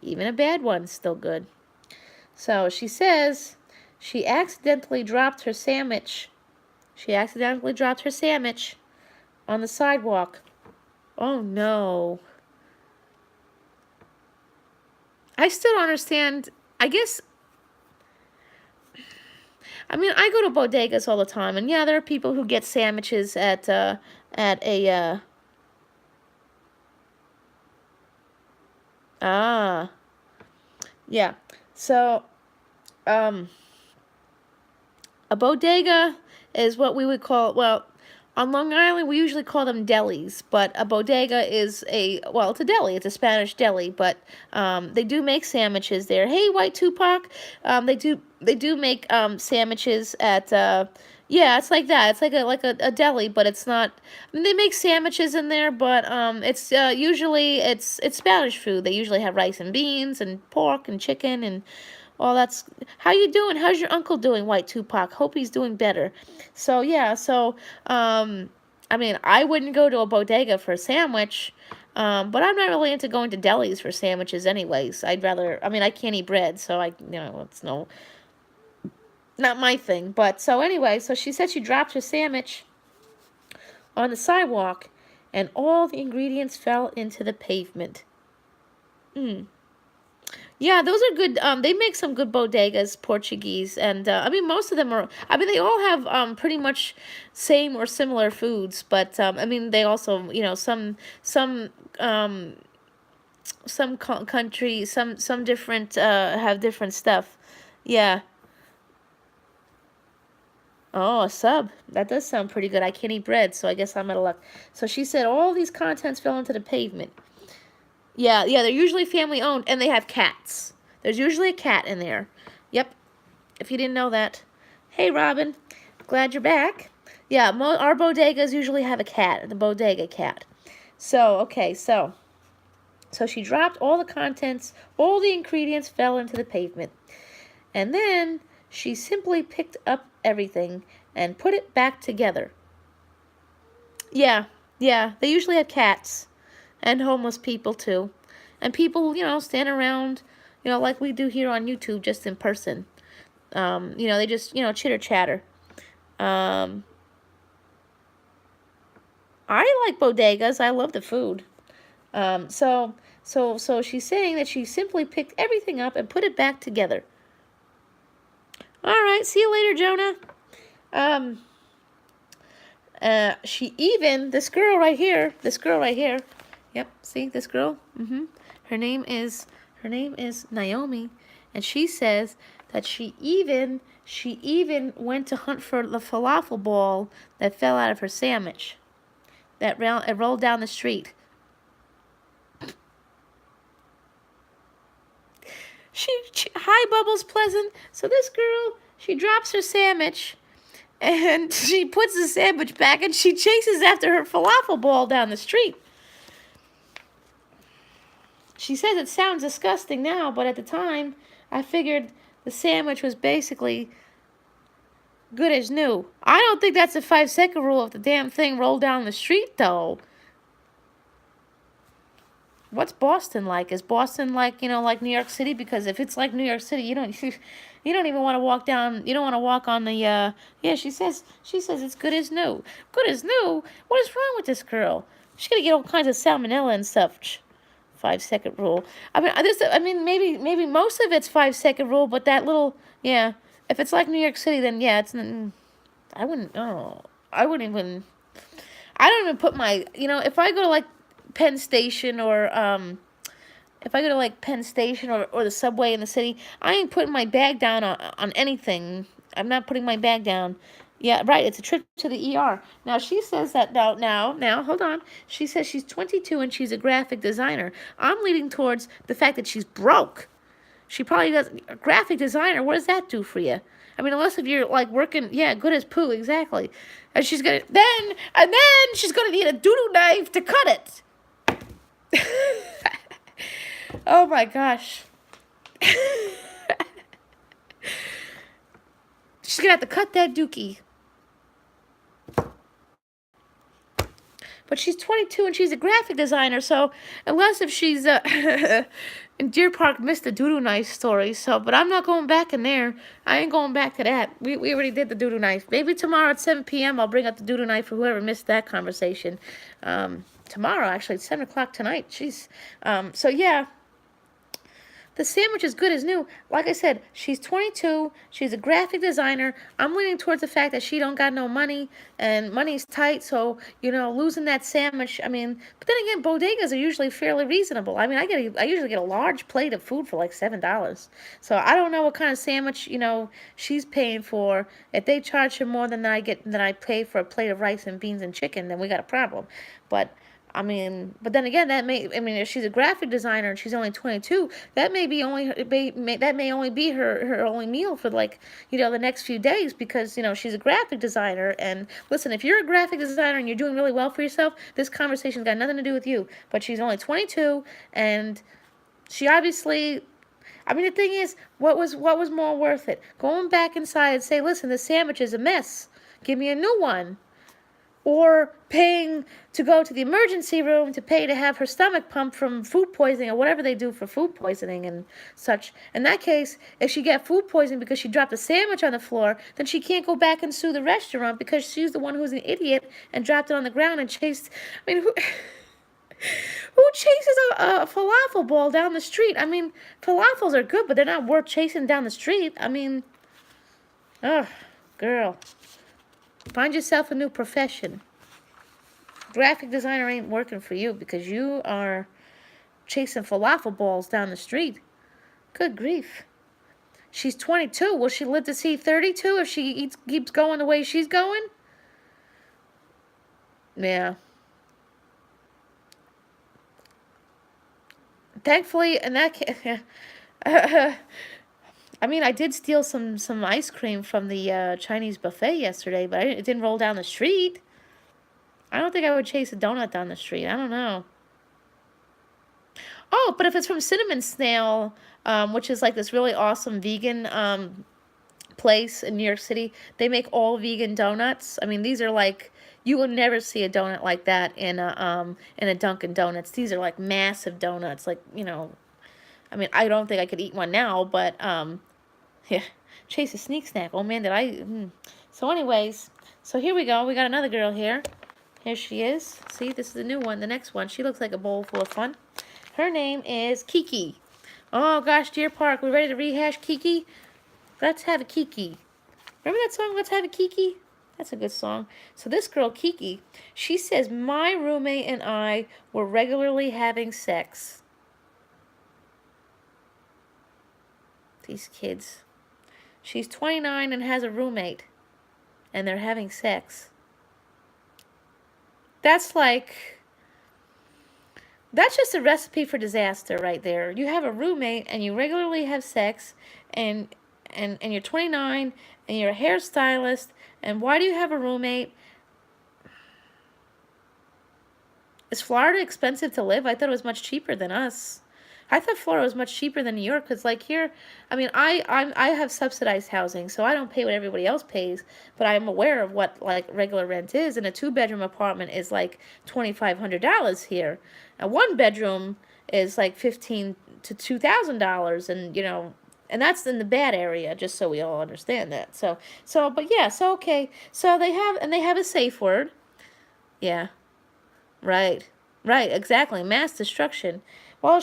Even a bad one's still good. So she says she accidentally dropped her sandwich. On the sidewalk. Oh no. I still don't understand. I guess, I mean, I go to bodegas all the time, and yeah, there are people who get sandwiches at a, yeah. So, a bodega is what we would call, well, on Long Island, we usually call them delis, but a bodega is it's a deli. It's a Spanish deli, but they do make sandwiches there. Hey, White Tupac, they do make sandwiches at, yeah, it's like that. It's like a deli, but it's not, I mean, they make sandwiches in there, but it's usually, it's Spanish food. They usually have rice and beans and pork and chicken and all that's, how you doing? How's your uncle doing, White Tupac? Hope he's doing better. So, yeah, so, I mean, I wouldn't go to a bodega for a sandwich, but I'm not really into going to delis for sandwiches anyways. I'd rather, I mean, I can't eat bread, so it's not my thing. But, so anyway, so she said she dropped her sandwich on the sidewalk, and all the ingredients fell into the pavement. Yeah, those are good. They make some good bodegas, Portuguese, and I mean most of them are. I mean they all have pretty much same or similar foods, but I mean they also some um country some different have different stuff. Yeah. Oh, a sub. That does sound pretty good. I can't eat bread, so I guess I'm out of luck. So she said all these contents fell into the pavement. Yeah, yeah, they're usually family owned, and they have cats. There's usually a cat in there. Yep, if you didn't know that. Hey, Robin. Glad you're back. Yeah, our bodegas usually have a cat, the bodega cat. So, okay, so she dropped all the contents, all the ingredients fell into the pavement. And then she simply picked up everything and put it back together. Yeah, yeah, they usually have cats and homeless people too. And people, stand around, like we do here on YouTube, just in person. They just, chitter chatter. Um, I like bodegas. I love the food. So she's saying that she simply picked everything up and put it back together. All right, see you later, Jonah. She even, this girl right here, yep, see this girl? Her name is Naomi, and she says that she even went to hunt for the falafel ball that fell out of her sandwich, that it rolled down the street. Hi, Bubbles Pleasant. So this girl, she drops her sandwich, and she puts the sandwich back, and she chases after her falafel ball down the street. She says it sounds disgusting now, but at the time, I figured the sandwich was basically good as new. I don't think that's a 5-second rule if the damn thing rolled down the street, though. What's Boston like? Is Boston like, like New York City? Because if it's like New York City, you don't even want to walk down, you don't want to walk on the, yeah, she says it's good as new. Good as new? What is wrong with this girl? She's going to get all kinds of salmonella and stuff. 5-second rule. I mean, maybe most of it's 5-second rule, but that little, yeah, if it's like New York City, then yeah, I wouldn't even, I don't even put my, if I go to like Penn Station or or the subway in the city, I ain't putting my bag down on anything. I'm not putting my bag down. Yeah, right. It's a trip to the ER. Now, she says that now, hold on. She says she's 22 and she's a graphic designer. I'm leaning towards the fact that she's broke. She probably does a graphic designer. What does that do for you? I mean, unless if you're like working, yeah, good as poo, exactly. And then she's gonna need a doodoo knife to cut it. Oh my gosh. She's gonna have to cut that dookie. But she's 22 and she's a graphic designer, so unless if she's in Deer Park missed the doodoo knife story, but I'm not going back in there. I ain't going back to that. We already did the doodoo knife. Maybe tomorrow at 7 p.m. I'll bring up the doodoo knife for whoever missed that conversation. Tomorrow, actually, it's 7 o'clock tonight. Jeez. So yeah. The sandwich is good as new. Like I said, she's 22. She's a graphic designer. I'm leaning towards the fact that she don't got no money, and money's tight. So, losing that sandwich, I mean, but then again, bodegas are usually fairly reasonable. I mean, I usually get a large plate of food for like $7. So I don't know what kind of sandwich, she's paying for. If they charge her more than I pay for a plate of rice and beans and chicken, then we got a problem. But I mean, but then again, if she's a graphic designer and she's only 22, that may only be her only meal for like, the next few days because, she's a graphic designer. And listen, if you're a graphic designer and you're doing really well for yourself, this conversation's got nothing to do with you. But she's only 22 and she obviously, I mean, the thing is, what was more worth it? Going back inside and say, listen, this sandwich is a mess. Give me a new one. Or paying to go to the emergency room to pay to have her stomach pumped from food poisoning or whatever they do for food poisoning and such. In that case, if she got food poisoning because she dropped a sandwich on the floor, then she can't go back and sue the restaurant because she's the one who's an idiot and dropped it on the ground and chased. I mean, Who chases a falafel ball down the street? I mean, falafels are good, but they're not worth chasing down the street. I mean, ugh, girl. Find yourself a new profession. Graphic designer ain't working for you because you are chasing falafel balls down the street. Good grief. She's 22. Will she live to see 32 if she keeps going the way she's going? Yeah. Thankfully, in that case, I mean, I did steal some ice cream from the Chinese buffet yesterday, but it didn't roll down the street. I don't think I would chase a donut down the street. I don't know. Oh, but if it's from Cinnamon Snail, which is like this really awesome vegan place in New York City, they make all vegan donuts. I mean, these are like, you will never see a donut like that in a Dunkin' Donuts. These are like massive donuts, like, you know. I mean, I don't think I could eat one now, but yeah, chase a sneak snack. Oh man, did I? So, anyways, so here we go. We got another girl here. Here she is. See, this is the new one. The next one. She looks like a bowl full of fun. Her name is Kiki. Oh gosh, Deer Park, we ready to rehash Kiki? Let's have a Kiki. Remember that song, Let's Have a Kiki? That's a good song. So this girl, Kiki, she says, my roommate and I were regularly having sex. These kids. She's 29 and has a roommate. And they're having sex. That's just a recipe for disaster right there. You have a roommate and you regularly have sex and you're 29 and you're a hairstylist, and why do you have a roommate? Is Florida expensive to live? I thought it was much cheaper than us. I thought Florida was much cheaper than New York, because like here, I mean, I have subsidized housing, so I don't pay what everybody else pays, but I'm aware of what like regular rent is, and a 2-bedroom apartment is like $2,500 here. A 1-bedroom is like $1,500 to $2,000, and you know, and that's in the bad area, just so we all understand that. But yeah, so okay, so they have a safe word. Yeah, right, exactly, mass destruction. Well,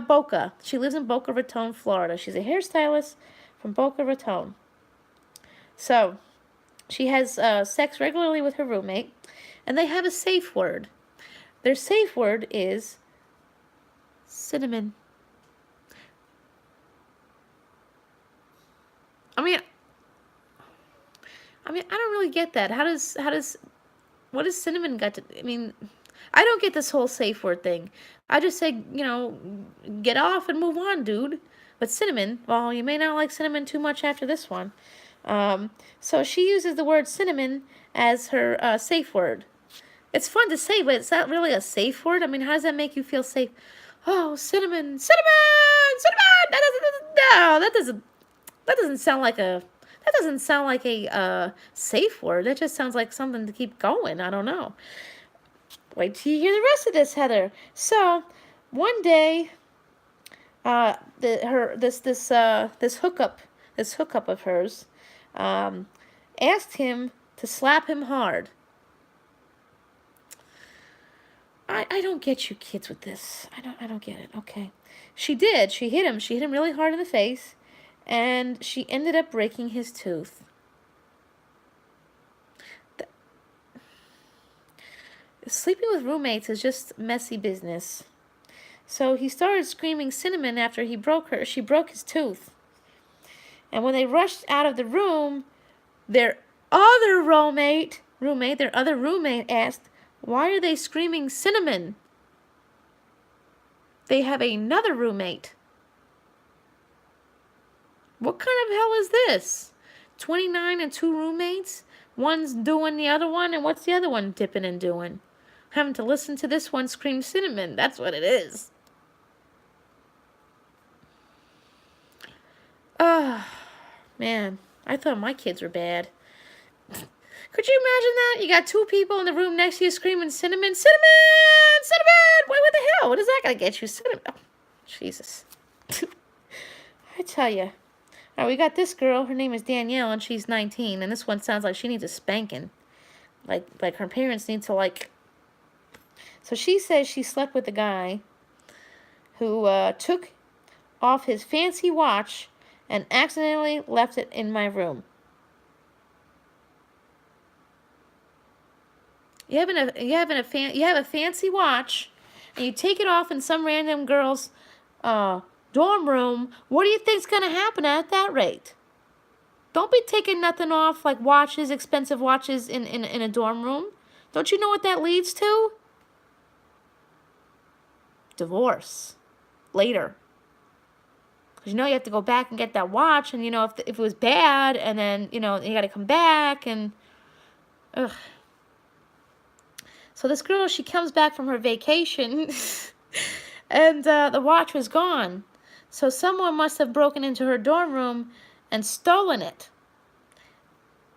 Boca. She lives in Boca Raton, Florida. She's a hairstylist from Boca Raton. So, she has sex regularly with her roommate, and they have a safe word. Their safe word is cinnamon. I mean, I don't really get that. What does cinnamon got to, I mean, I don't get this whole safe word thing. I just say, you know, get off and move on, dude. But cinnamon, well, you may not like cinnamon too much after this one. So she uses the word cinnamon as her safe word. It's fun to say, but it's not really a safe word. I mean, how does that make you feel safe? Oh, cinnamon, cinnamon! That doesn't sound like a safe word. That just sounds like something to keep going. I don't know. Wait till you hear the rest of this, Heather. So, one day, this hookup of hers, asked him to slap him hard. I don't get you kids with this. I don't get it. Okay, she did. She hit him. She hit him really hard in the face, and she ended up breaking his tooth. Sleeping with roommates is just messy business. So he started screaming cinnamon after she broke his tooth. And when they rushed out of the room, their other roommate asked, why are they screaming cinnamon? They have another roommate. What kind of hell is this? 29 and 2 roommates? One's doing the other one, and what's the other one dipping and doing? Having to listen to this one scream cinnamon. That's what it is. Oh, man. I thought my kids were bad. Could you imagine that? You got 2 people in the room next to you screaming cinnamon. Cinnamon! Cinnamon! What the hell? What is that going to get you? Cinnamon. Oh, Jesus. I tell you. All right, we got this girl. Her name is Danielle, and she's 19. And this one sounds like she needs a spanking. Like her parents need to, like... So she says she slept with a guy who took off his fancy watch and accidentally left it in my room. You have a fancy watch, and you take it off in some random girl's dorm room. What do you think's gonna happen at that rate? Don't be taking nothing off like watches, expensive watches in a dorm room. Don't you know what that leads to? Divorce. Later. Because you have to go back and get that watch, and if it was bad, and then you got to come back, and ugh. So this girl, she comes back from her vacation, and the watch was gone. So someone must have broken into her dorm room and stolen it.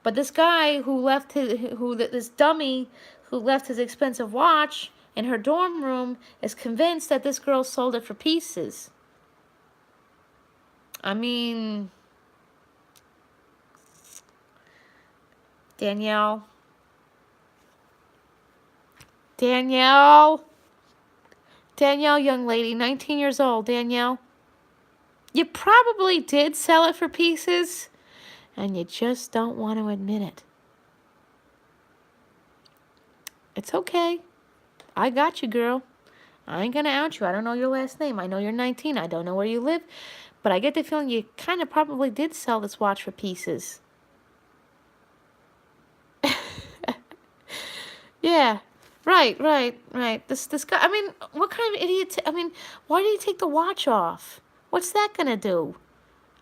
But this guy this dummy who left his expensive watch in her dorm room is convinced that this girl sold it for pieces. I mean, Danielle, young lady, 19 years old, Danielle. You probably did sell it for pieces, and you just don't want to admit it. It's okay. I got you, girl. I ain't gonna out you. I don't know your last name. I know you're 19. I don't know where you live. But I get the feeling you kind of probably did sell this watch for pieces. Yeah. Right. This guy, I mean, what kind of idiot, why did he take the watch off? What's that gonna do?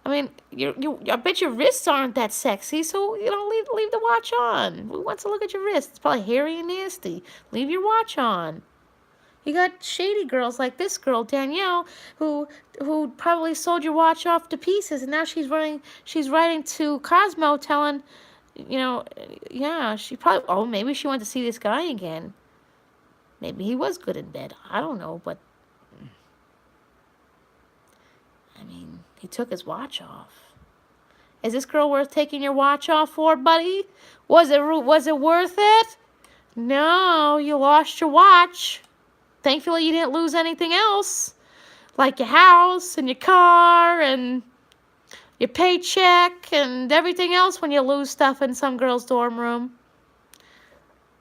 I mean, I bet your wrists aren't that sexy, so, leave the watch on. Who wants to look at your wrists? It's probably hairy and nasty. Leave your watch on. You got shady girls like this girl, Danielle, who probably sold your watch off to pieces, and now she's writing to Cosmo telling, yeah, she probably, maybe she wanted to see this guy again. Maybe he was good in bed. I don't know, but, I mean, he took his watch off. Is this girl worth taking your watch off for, buddy? Was it worth it? No, you lost your watch. Thankfully, you didn't lose anything else, like your house and your car and your paycheck and everything else when you lose stuff in some girl's dorm room.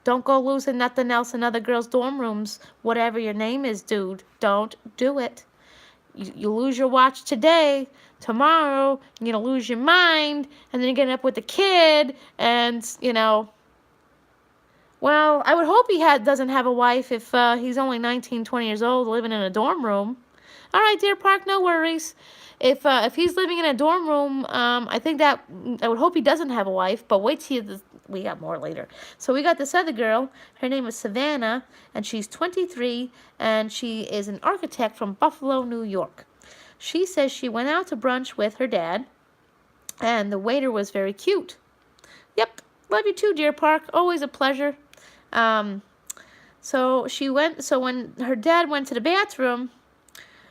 Don't go losing nothing else in other girls' dorm rooms, whatever your name is, dude. Don't do it. You lose your watch today, tomorrow, you're going to lose your mind, and then you're going to end up with a kid, and, well, I would hope he doesn't have a wife if he's only 19, 20 years old, living in a dorm room. All right, Deer Park, no worries. If he's living in a dorm room, I would hope he doesn't have a wife, but wait till we got more later. So we got this other girl. Her name is Savannah, and she's 23, and she is an architect from Buffalo, New York. She says she went out to brunch with her dad, and the waiter was very cute. Yep, love you too, Deer Park. Always a pleasure. So when her dad went to the bathroom,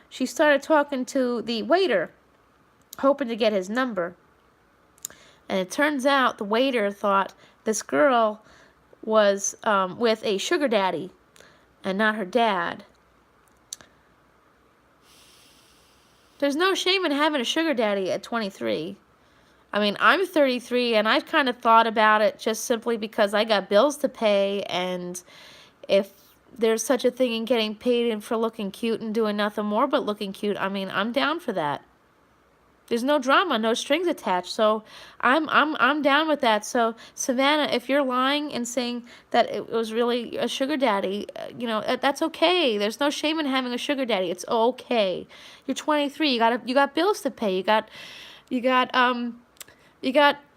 she started talking to the waiter, hoping to get his number. And it turns out the waiter thought this girl was with a sugar daddy and not her dad. There's no shame in having a sugar daddy at 23. I mean, I'm 33, and I've kind of thought about it just simply because I got bills to pay, and if there's such a thing in getting paid and for looking cute and doing nothing more but looking cute, I mean, I'm down for that. There's no drama, no strings attached, so I'm down with that. So, Savannah, if you're lying and saying that it was really a sugar daddy, that's okay. There's no shame in having a sugar daddy. It's okay. You're 23. You got bills to pay. You got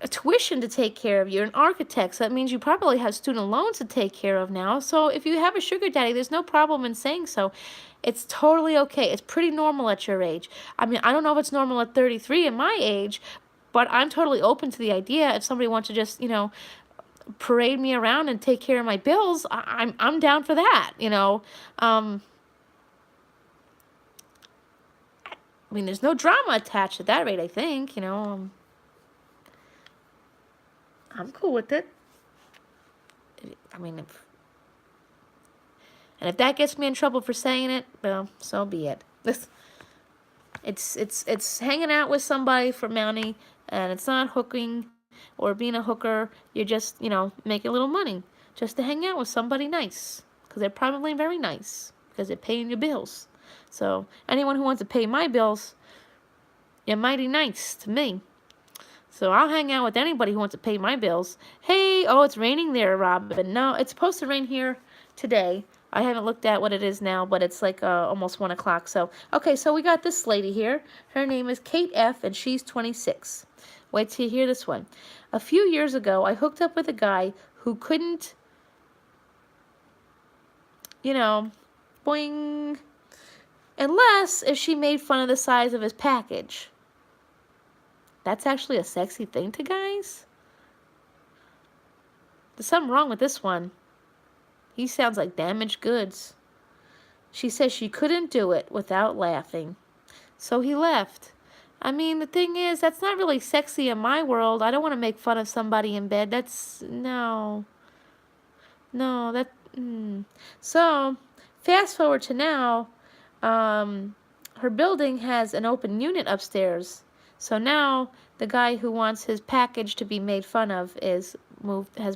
a tuition to take care of. You're an architect, so that means you probably have student loans to take care of now. So if you have a sugar daddy, there's no problem in saying so. It's totally okay. It's pretty normal at your age. I mean, I don't know if it's normal at 33 in my age, but I'm totally open to the idea. If somebody wants to just, parade me around and take care of my bills, I'm down for that, I mean, there's no drama attached at that rate, I think, I'm cool with it. I mean, And if that gets me in trouble for saying it, well, so be it. It's hanging out with somebody for money, and it's not hooking or being a hooker. You're just, making a little money just to hang out with somebody nice, because they're probably very nice, because they're paying your bills. So anyone who wants to pay my bills, you're mighty nice to me. So I'll hang out with anybody who wants to pay my bills. Hey, oh, it's raining there, Robin. No, it's supposed to rain here today. I haven't looked at what it is now, but it's like almost 1 o'clock. So, okay, so we got this lady here. Her name is Kate F., and she's 26. Wait till you hear this one. A few years ago, I hooked up with a guy who couldn't, boing, unless if she made fun of the size of his package. That's actually a sexy thing to guys? There's something wrong with this one. He sounds like damaged goods. She says she couldn't do it without laughing. So he left. I mean, the thing is, that's not really sexy in my world. I don't want to make fun of somebody in bed. No, So, fast forward to now, her building has an open unit upstairs. So now the guy who wants his package to be made fun of has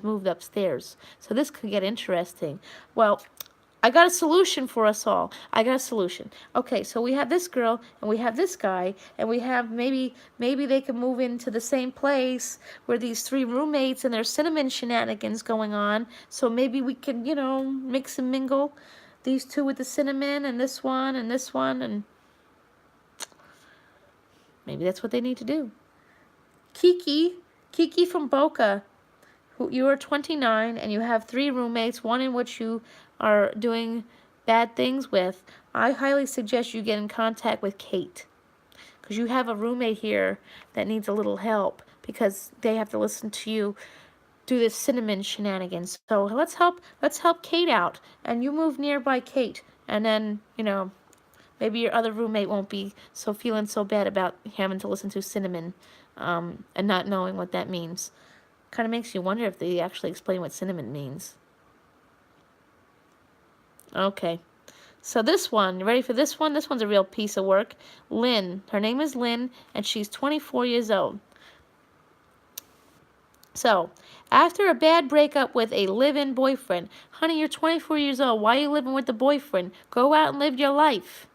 moved upstairs. So this could get interesting. Well, I got a solution for us all. I got a solution. Okay, so we have this girl and we have this guy, and we have maybe they can move into the same place where these 3 roommates and their cinnamon shenanigans going on. So maybe we can, mix and mingle these 2 with the cinnamon and this one, and maybe that's what they need to do. Kiki from Boca, you are 29 and you have 3 roommates, one in which you are doing bad things with. I highly suggest you get in contact with Kate, because you have a roommate here that needs a little help because they have to listen to you do this cinnamon shenanigans. So let's help Kate out, and you move nearby Kate, and then, maybe your other roommate won't be feeling so bad about having to listen to cinnamon and not knowing what that means. Kind of makes you wonder if they actually explain what cinnamon means. Okay. So this one, you ready for this one? This one's a real piece of work. Lynn. Her name is Lynn, and she's 24 years old. So, after a bad breakup with a live-in boyfriend. Honey, you're 24 years old. Why are you living with the boyfriend? Go out and live your life.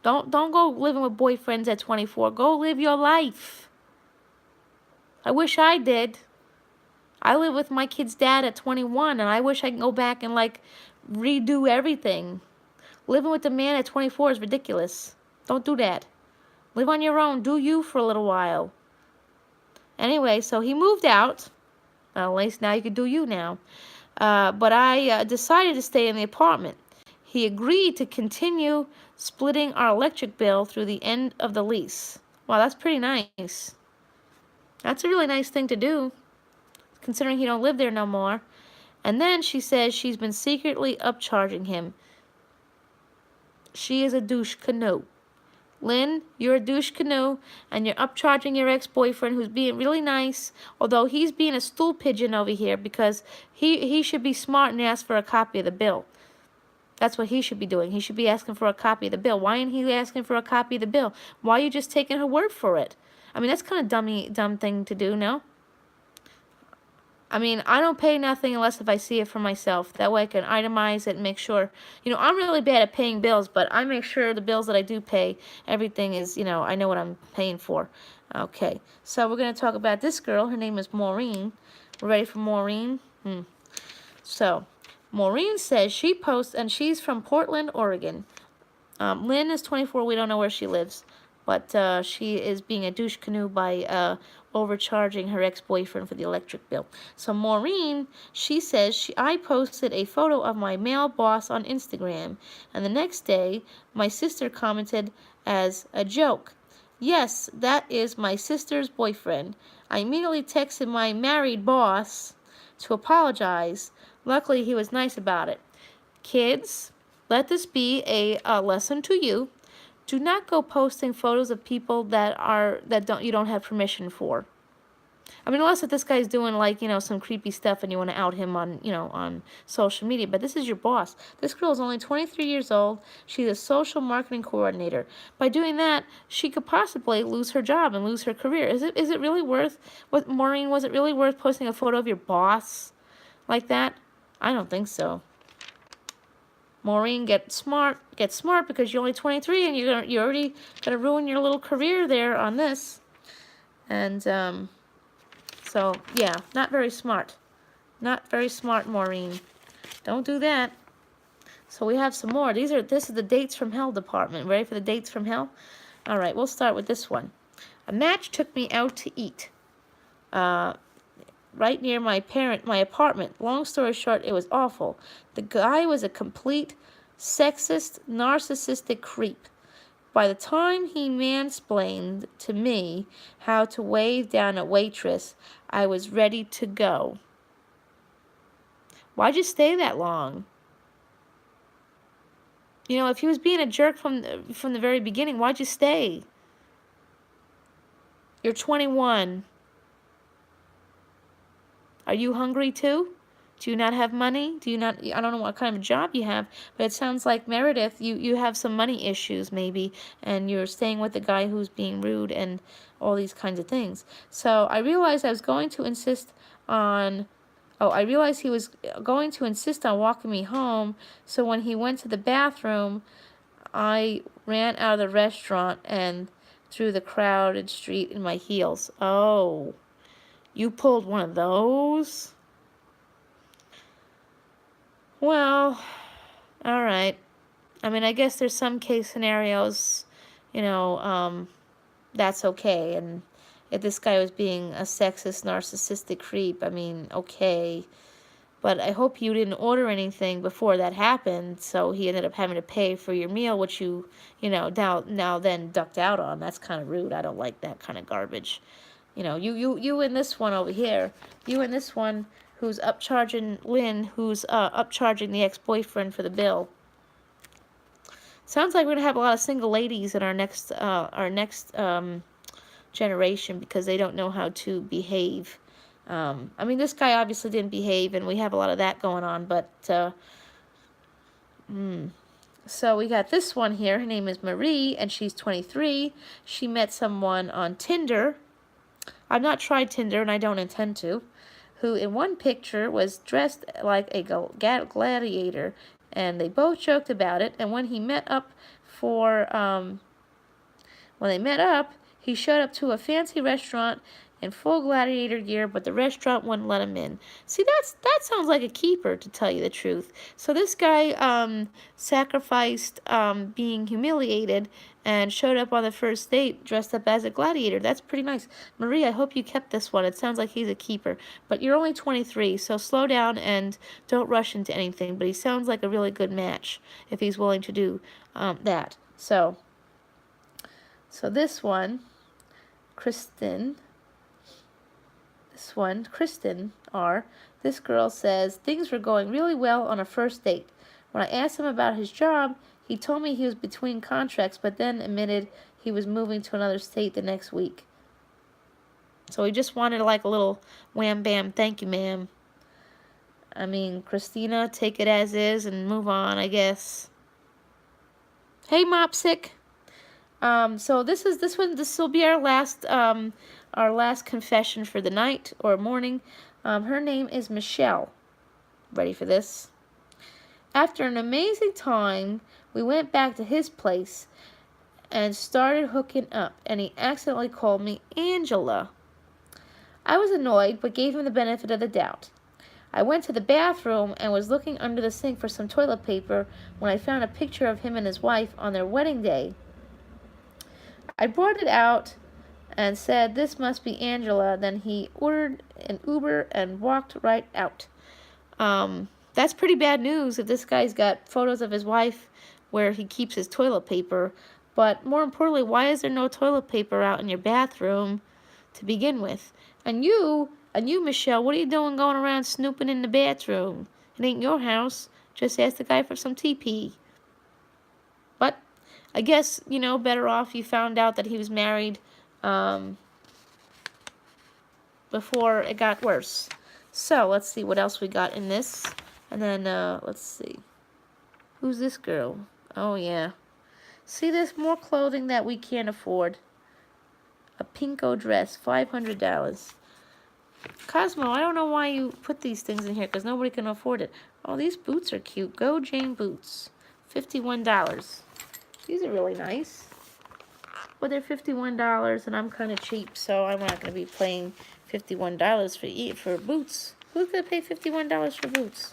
Don't go living with boyfriends at 24. Go live your life. I wish I did. I live with my kid's dad at 21, and I wish I could go back and, redo everything. Living with a man at 24 is ridiculous. Don't do that. Live on your own. Do you for a little while. Anyway, so he moved out. Well, at least now you can do you now. But I decided to stay in the apartment. He agreed to continue splitting our electric bill through the end of the lease. Wow, that's pretty nice. That's a really nice thing to do, considering he don't live there no more. And then she says she's been secretly upcharging him. She is a douche canoe. Lynn, you're a douche canoe, and you're upcharging your ex-boyfriend who's being really nice, although he's being a stool pigeon over here because he should be smart and ask for a copy of the bill. That's what he should be doing. He should be asking for a copy of the bill. Why ain't he asking for a copy of the bill? Why are you just taking her word for it? I mean, that's kind of dumb thing to do, no? I mean, I don't pay nothing unless if I see it for myself. That way I can itemize it and make sure. I'm really bad at paying bills, but I make sure the bills that I do pay, everything is, I know what I'm paying for. Okay, so we're going to talk about this girl. Her name is Maureen. We're ready for Maureen? So, Maureen says she posts, and she's from Portland, Oregon. Lynn is 24. We don't know where she lives. But she is being a douche canoe by overcharging her ex-boyfriend for the electric bill. So Maureen, she says, I posted a photo of my male boss on Instagram, and the next day, my sister commented as a joke, "Yes, that is my sister's boyfriend." I immediately texted my married boss to apologize. Luckily, he was nice about it. Kids, let this be a lesson to you. Do not go posting photos of people that you don't have permission for. I mean, unless if this guy's doing, like, some creepy stuff and you want to out him on, on social media. But this is your boss. This girl is only 23 years old. She's a social marketing coordinator. By doing that, she could possibly lose her job and lose her career. Is it really worth, Maureen, was it really worth posting a photo of your boss like that? I don't think so. Maureen, get smart because you're only 23 and you're already gonna ruin your little career there on this. And so yeah, not very smart. Not very smart, Maureen. Don't do that. So we have some more. This is the dates from hell department. Ready for the dates from hell? All right, we'll start with this one. A match took me out to eat. Right near my apartment. Long story short, it was awful. The guy was a complete sexist, narcissistic creep. By the time he mansplained to me how to wave down a waitress, I was ready to go. Why'd you stay that long? If he was being a jerk from the very beginning, why'd you stay? You're 21. Are you hungry too? Do you not have money? Do you not? I don't know what kind of job you have, but it sounds like, Meredith, you have some money issues maybe, and you're staying with the guy who's being rude and all these kinds of things. So I realized I was going to insist on, I realized he was going to insist on walking me home, so when he went to the bathroom, I ran out of the restaurant and through the crowded street in my heels. Oh, you pulled one of those? Well, all right. I mean, I guess there's some case scenarios, that's okay. And if this guy was being a sexist, narcissistic creep, I mean, okay. But I hope you didn't order anything before that happened, so he ended up having to pay for your meal, which you now then ducked out on. That's kind of rude. I don't like that kind of garbage. You and this one over here, you and this one who's upcharging Lynn, who's upcharging the ex-boyfriend for the bill. Sounds like we're gonna have a lot of single ladies in our next generation because they don't know how to behave. I mean, this guy obviously didn't behave, and we have a lot of that going on. But so we got this one here. Her name is Marie, and she's 23. She met someone on Tinder. I've not tried Tinder, and I don't intend to. Who in one picture was dressed like a gladiator, and they both joked about it. And when he met up he showed up to a fancy restaurant in full gladiator gear, but the restaurant wouldn't let him in. See, that sounds like a keeper, to tell you the truth. So this guy sacrificed being humiliated and showed up on the first date dressed up as a gladiator. That's pretty nice. Marie, I hope you kept this one. It sounds like he's a keeper. But you're only 23, so slow down and don't rush into anything. But he sounds like a really good match if he's willing to do that. So this one, Kristen, this girl says, things were going really well on a first date. When I asked him about his job, he told me he was between contracts, but then admitted he was moving to another state the next week. So he just wanted like a little wham bam, thank you ma'am. I mean, Christina, take it as is and move on, I guess. Hey Mopsick. So this will be our last confession for the night or morning. Her name is Michelle. Ready for this? After an amazing time, we went back to his place and started hooking up, and he accidentally called me Angela. I was annoyed, but gave him the benefit of the doubt. I went to the bathroom and was looking under the sink for some toilet paper when I found a picture of him and his wife on their wedding day. I brought it out and said, this must be Angela. Then he ordered an Uber and walked right out. That's pretty bad news if this guy's got photos of his wife where he keeps his toilet paper. But more importantly, why is there no toilet paper out in your bathroom to begin with? And you, Michelle, what are you doing going around snooping in the bathroom? It ain't your house. Just ask the guy for some TP. But I guess, better off you found out that he was married. before it got worse. So, let's see what else we got in this. And then, let's see. Who's this girl? Oh, yeah. See, there's more clothing that we can't afford. A pinko dress, $500. Cosmo, I don't know why you put these things in here, because nobody can afford it. Oh, these boots are cute. Go Jane boots. $51. These are really nice. But they're $51, and I'm kind of cheap, so I'm not going to be paying $51 for boots. Who's going to pay $51 for boots?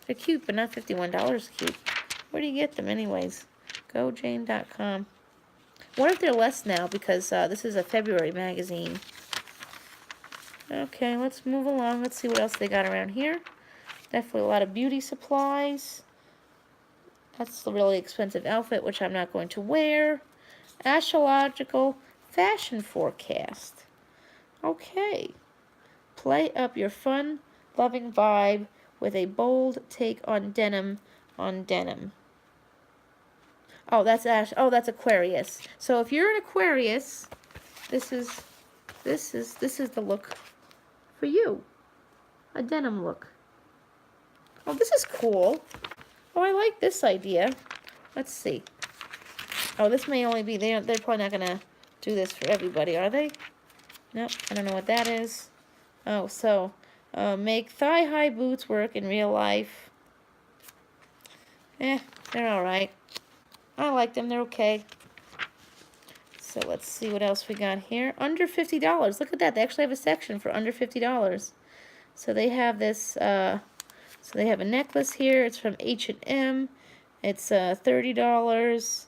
They're cute, but not $51 cute. Where do you get them anyways? GoJane.com. What if they're less now, because this is a February magazine. Okay, let's move along. Let's see what else they got around here. Definitely a lot of beauty supplies. That's a really expensive outfit, which I'm not going to wear. Astrological fashion forecast. Okay. Play up your fun-loving vibe with a bold take on denim Oh, that's that's Aquarius. So if you're an Aquarius, this is the look for you. A denim look. Oh, this is cool. Oh, I like this idea. Let's see. Oh, this may only be, they're probably not going to do this for everybody, are they? Nope, I don't know what that is. Oh, so, make thigh-high boots work in real life. They're alright. I like them, they're okay. So let's see what else we got here. Under $50. Look at that, they actually have a section for under $50. So they have this, so they have a necklace here. It's from H&M. It's $30.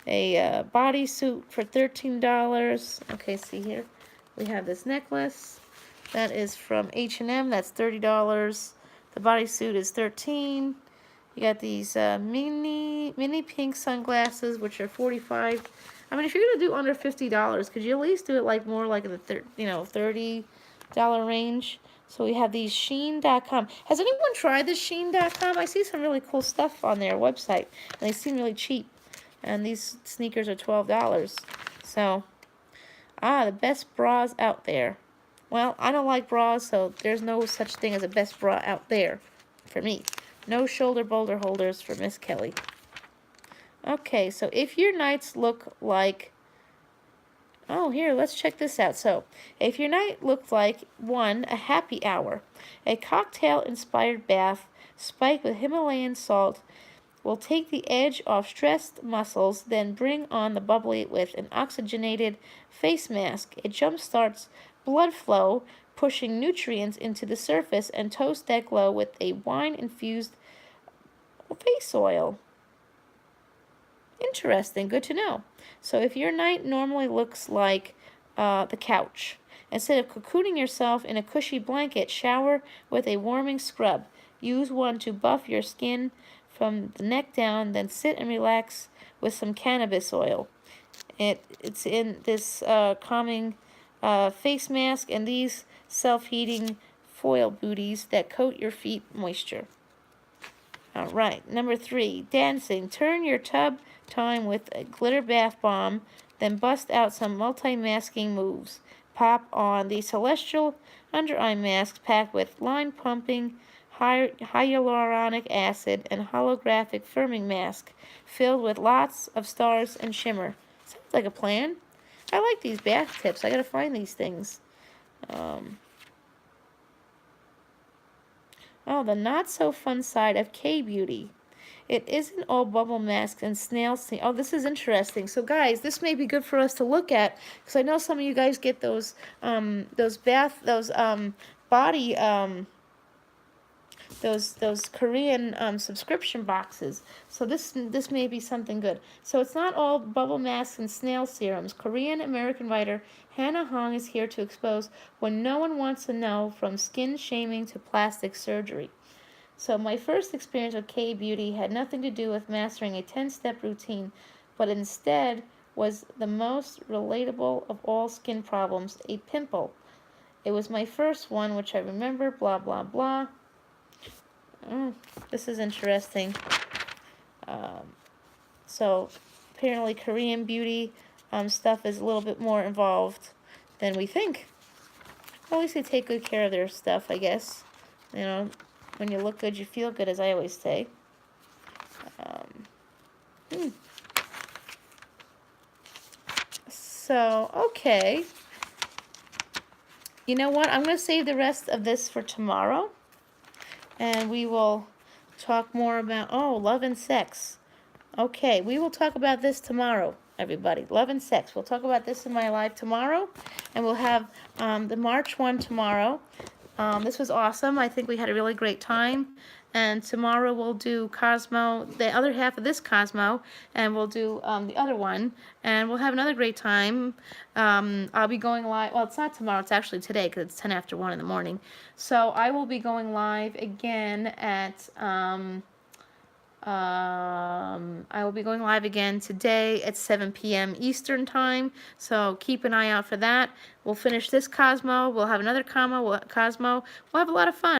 A bodysuit for $13. Okay, see here. We have this necklace. That is from H&M. That's $30. The bodysuit is $13. You got these mini pink sunglasses, which are $45. I mean, if you're gonna do under $50, could you at least do it like more like in the $30 range? So we have these Shein.com. Has anyone tried this Shein.com? I see some really cool stuff on their website, and they seem really cheap. And these sneakers are $12. So, the best bras out there. Well, I don't like bras, so there's no such thing as a best bra out there for me. No shoulder boulder holders for Miss Kelly. Okay, so if your nights look like... Oh, here, let's check this out. So, if your night looked like, 1, a happy hour, a cocktail-inspired bath spiked with Himalayan salt will take the edge off stressed muscles, then bring on the bubbly with an oxygenated face mask. It jumpstarts blood flow, pushing nutrients into the surface, and toast that glow with a wine-infused face oil. Interesting, good to know. So if your night normally looks like the couch, instead of cocooning yourself in a cushy blanket, shower with a warming scrub. Use one to buff your skin from the neck down, then sit and relax with some cannabis oil. It's in this calming face mask and these self-heating foil booties that coat your feet moisture. All right, number 3, dancing. Turn your tub time with a glitter bath bomb, then bust out some multi-masking moves. Pop on the celestial under-eye mask packed with line-pumping hyaluronic acid and holographic firming mask filled with lots of stars and shimmer. Sounds like a plan. I like these bath tips. I gotta find these things. Oh, the not-so-fun side of K-Beauty. It isn't all bubble masks and snail steam. Oh, this is interesting. So, guys, this may be good for us to look at, because I know some of you guys get those body, those Korean subscription boxes. So this may be something good. So it's not all bubble masks and snail serums. Korean-American writer Hannah Hong is here to expose what no one wants to know, from skin shaming to plastic surgery. So my first experience with K-Beauty had nothing to do with mastering a 10-step routine, but instead was the most relatable of all skin problems, a pimple. It was my first one, which I remember, blah, blah, blah. This is interesting. So apparently Korean beauty stuff is a little bit more involved than we think. always they take good care of their stuff, I guess. You know, when you look good, you feel good, as I always say. So, okay. You know what? I'm going to save the rest of this for tomorrow. And we will talk more about, love and sex. Okay, we will talk about this tomorrow, everybody. Love and sex. We'll talk about this in my live tomorrow. And we'll have the March one tomorrow. This was awesome. I think we had a really great time. And tomorrow we'll do Cosmo, the other half of this Cosmo, and we'll do the other one. And we'll have another great time. I'll be going live. Well, it's not tomorrow. It's actually today because it's 10 after 1 in the morning. So I will be going live again at... I will be going live again today at 7 p.m. Eastern Time, so keep an eye out for that. We'll finish this Cosmo. We'll have another Cosmo. We'll have a lot of fun.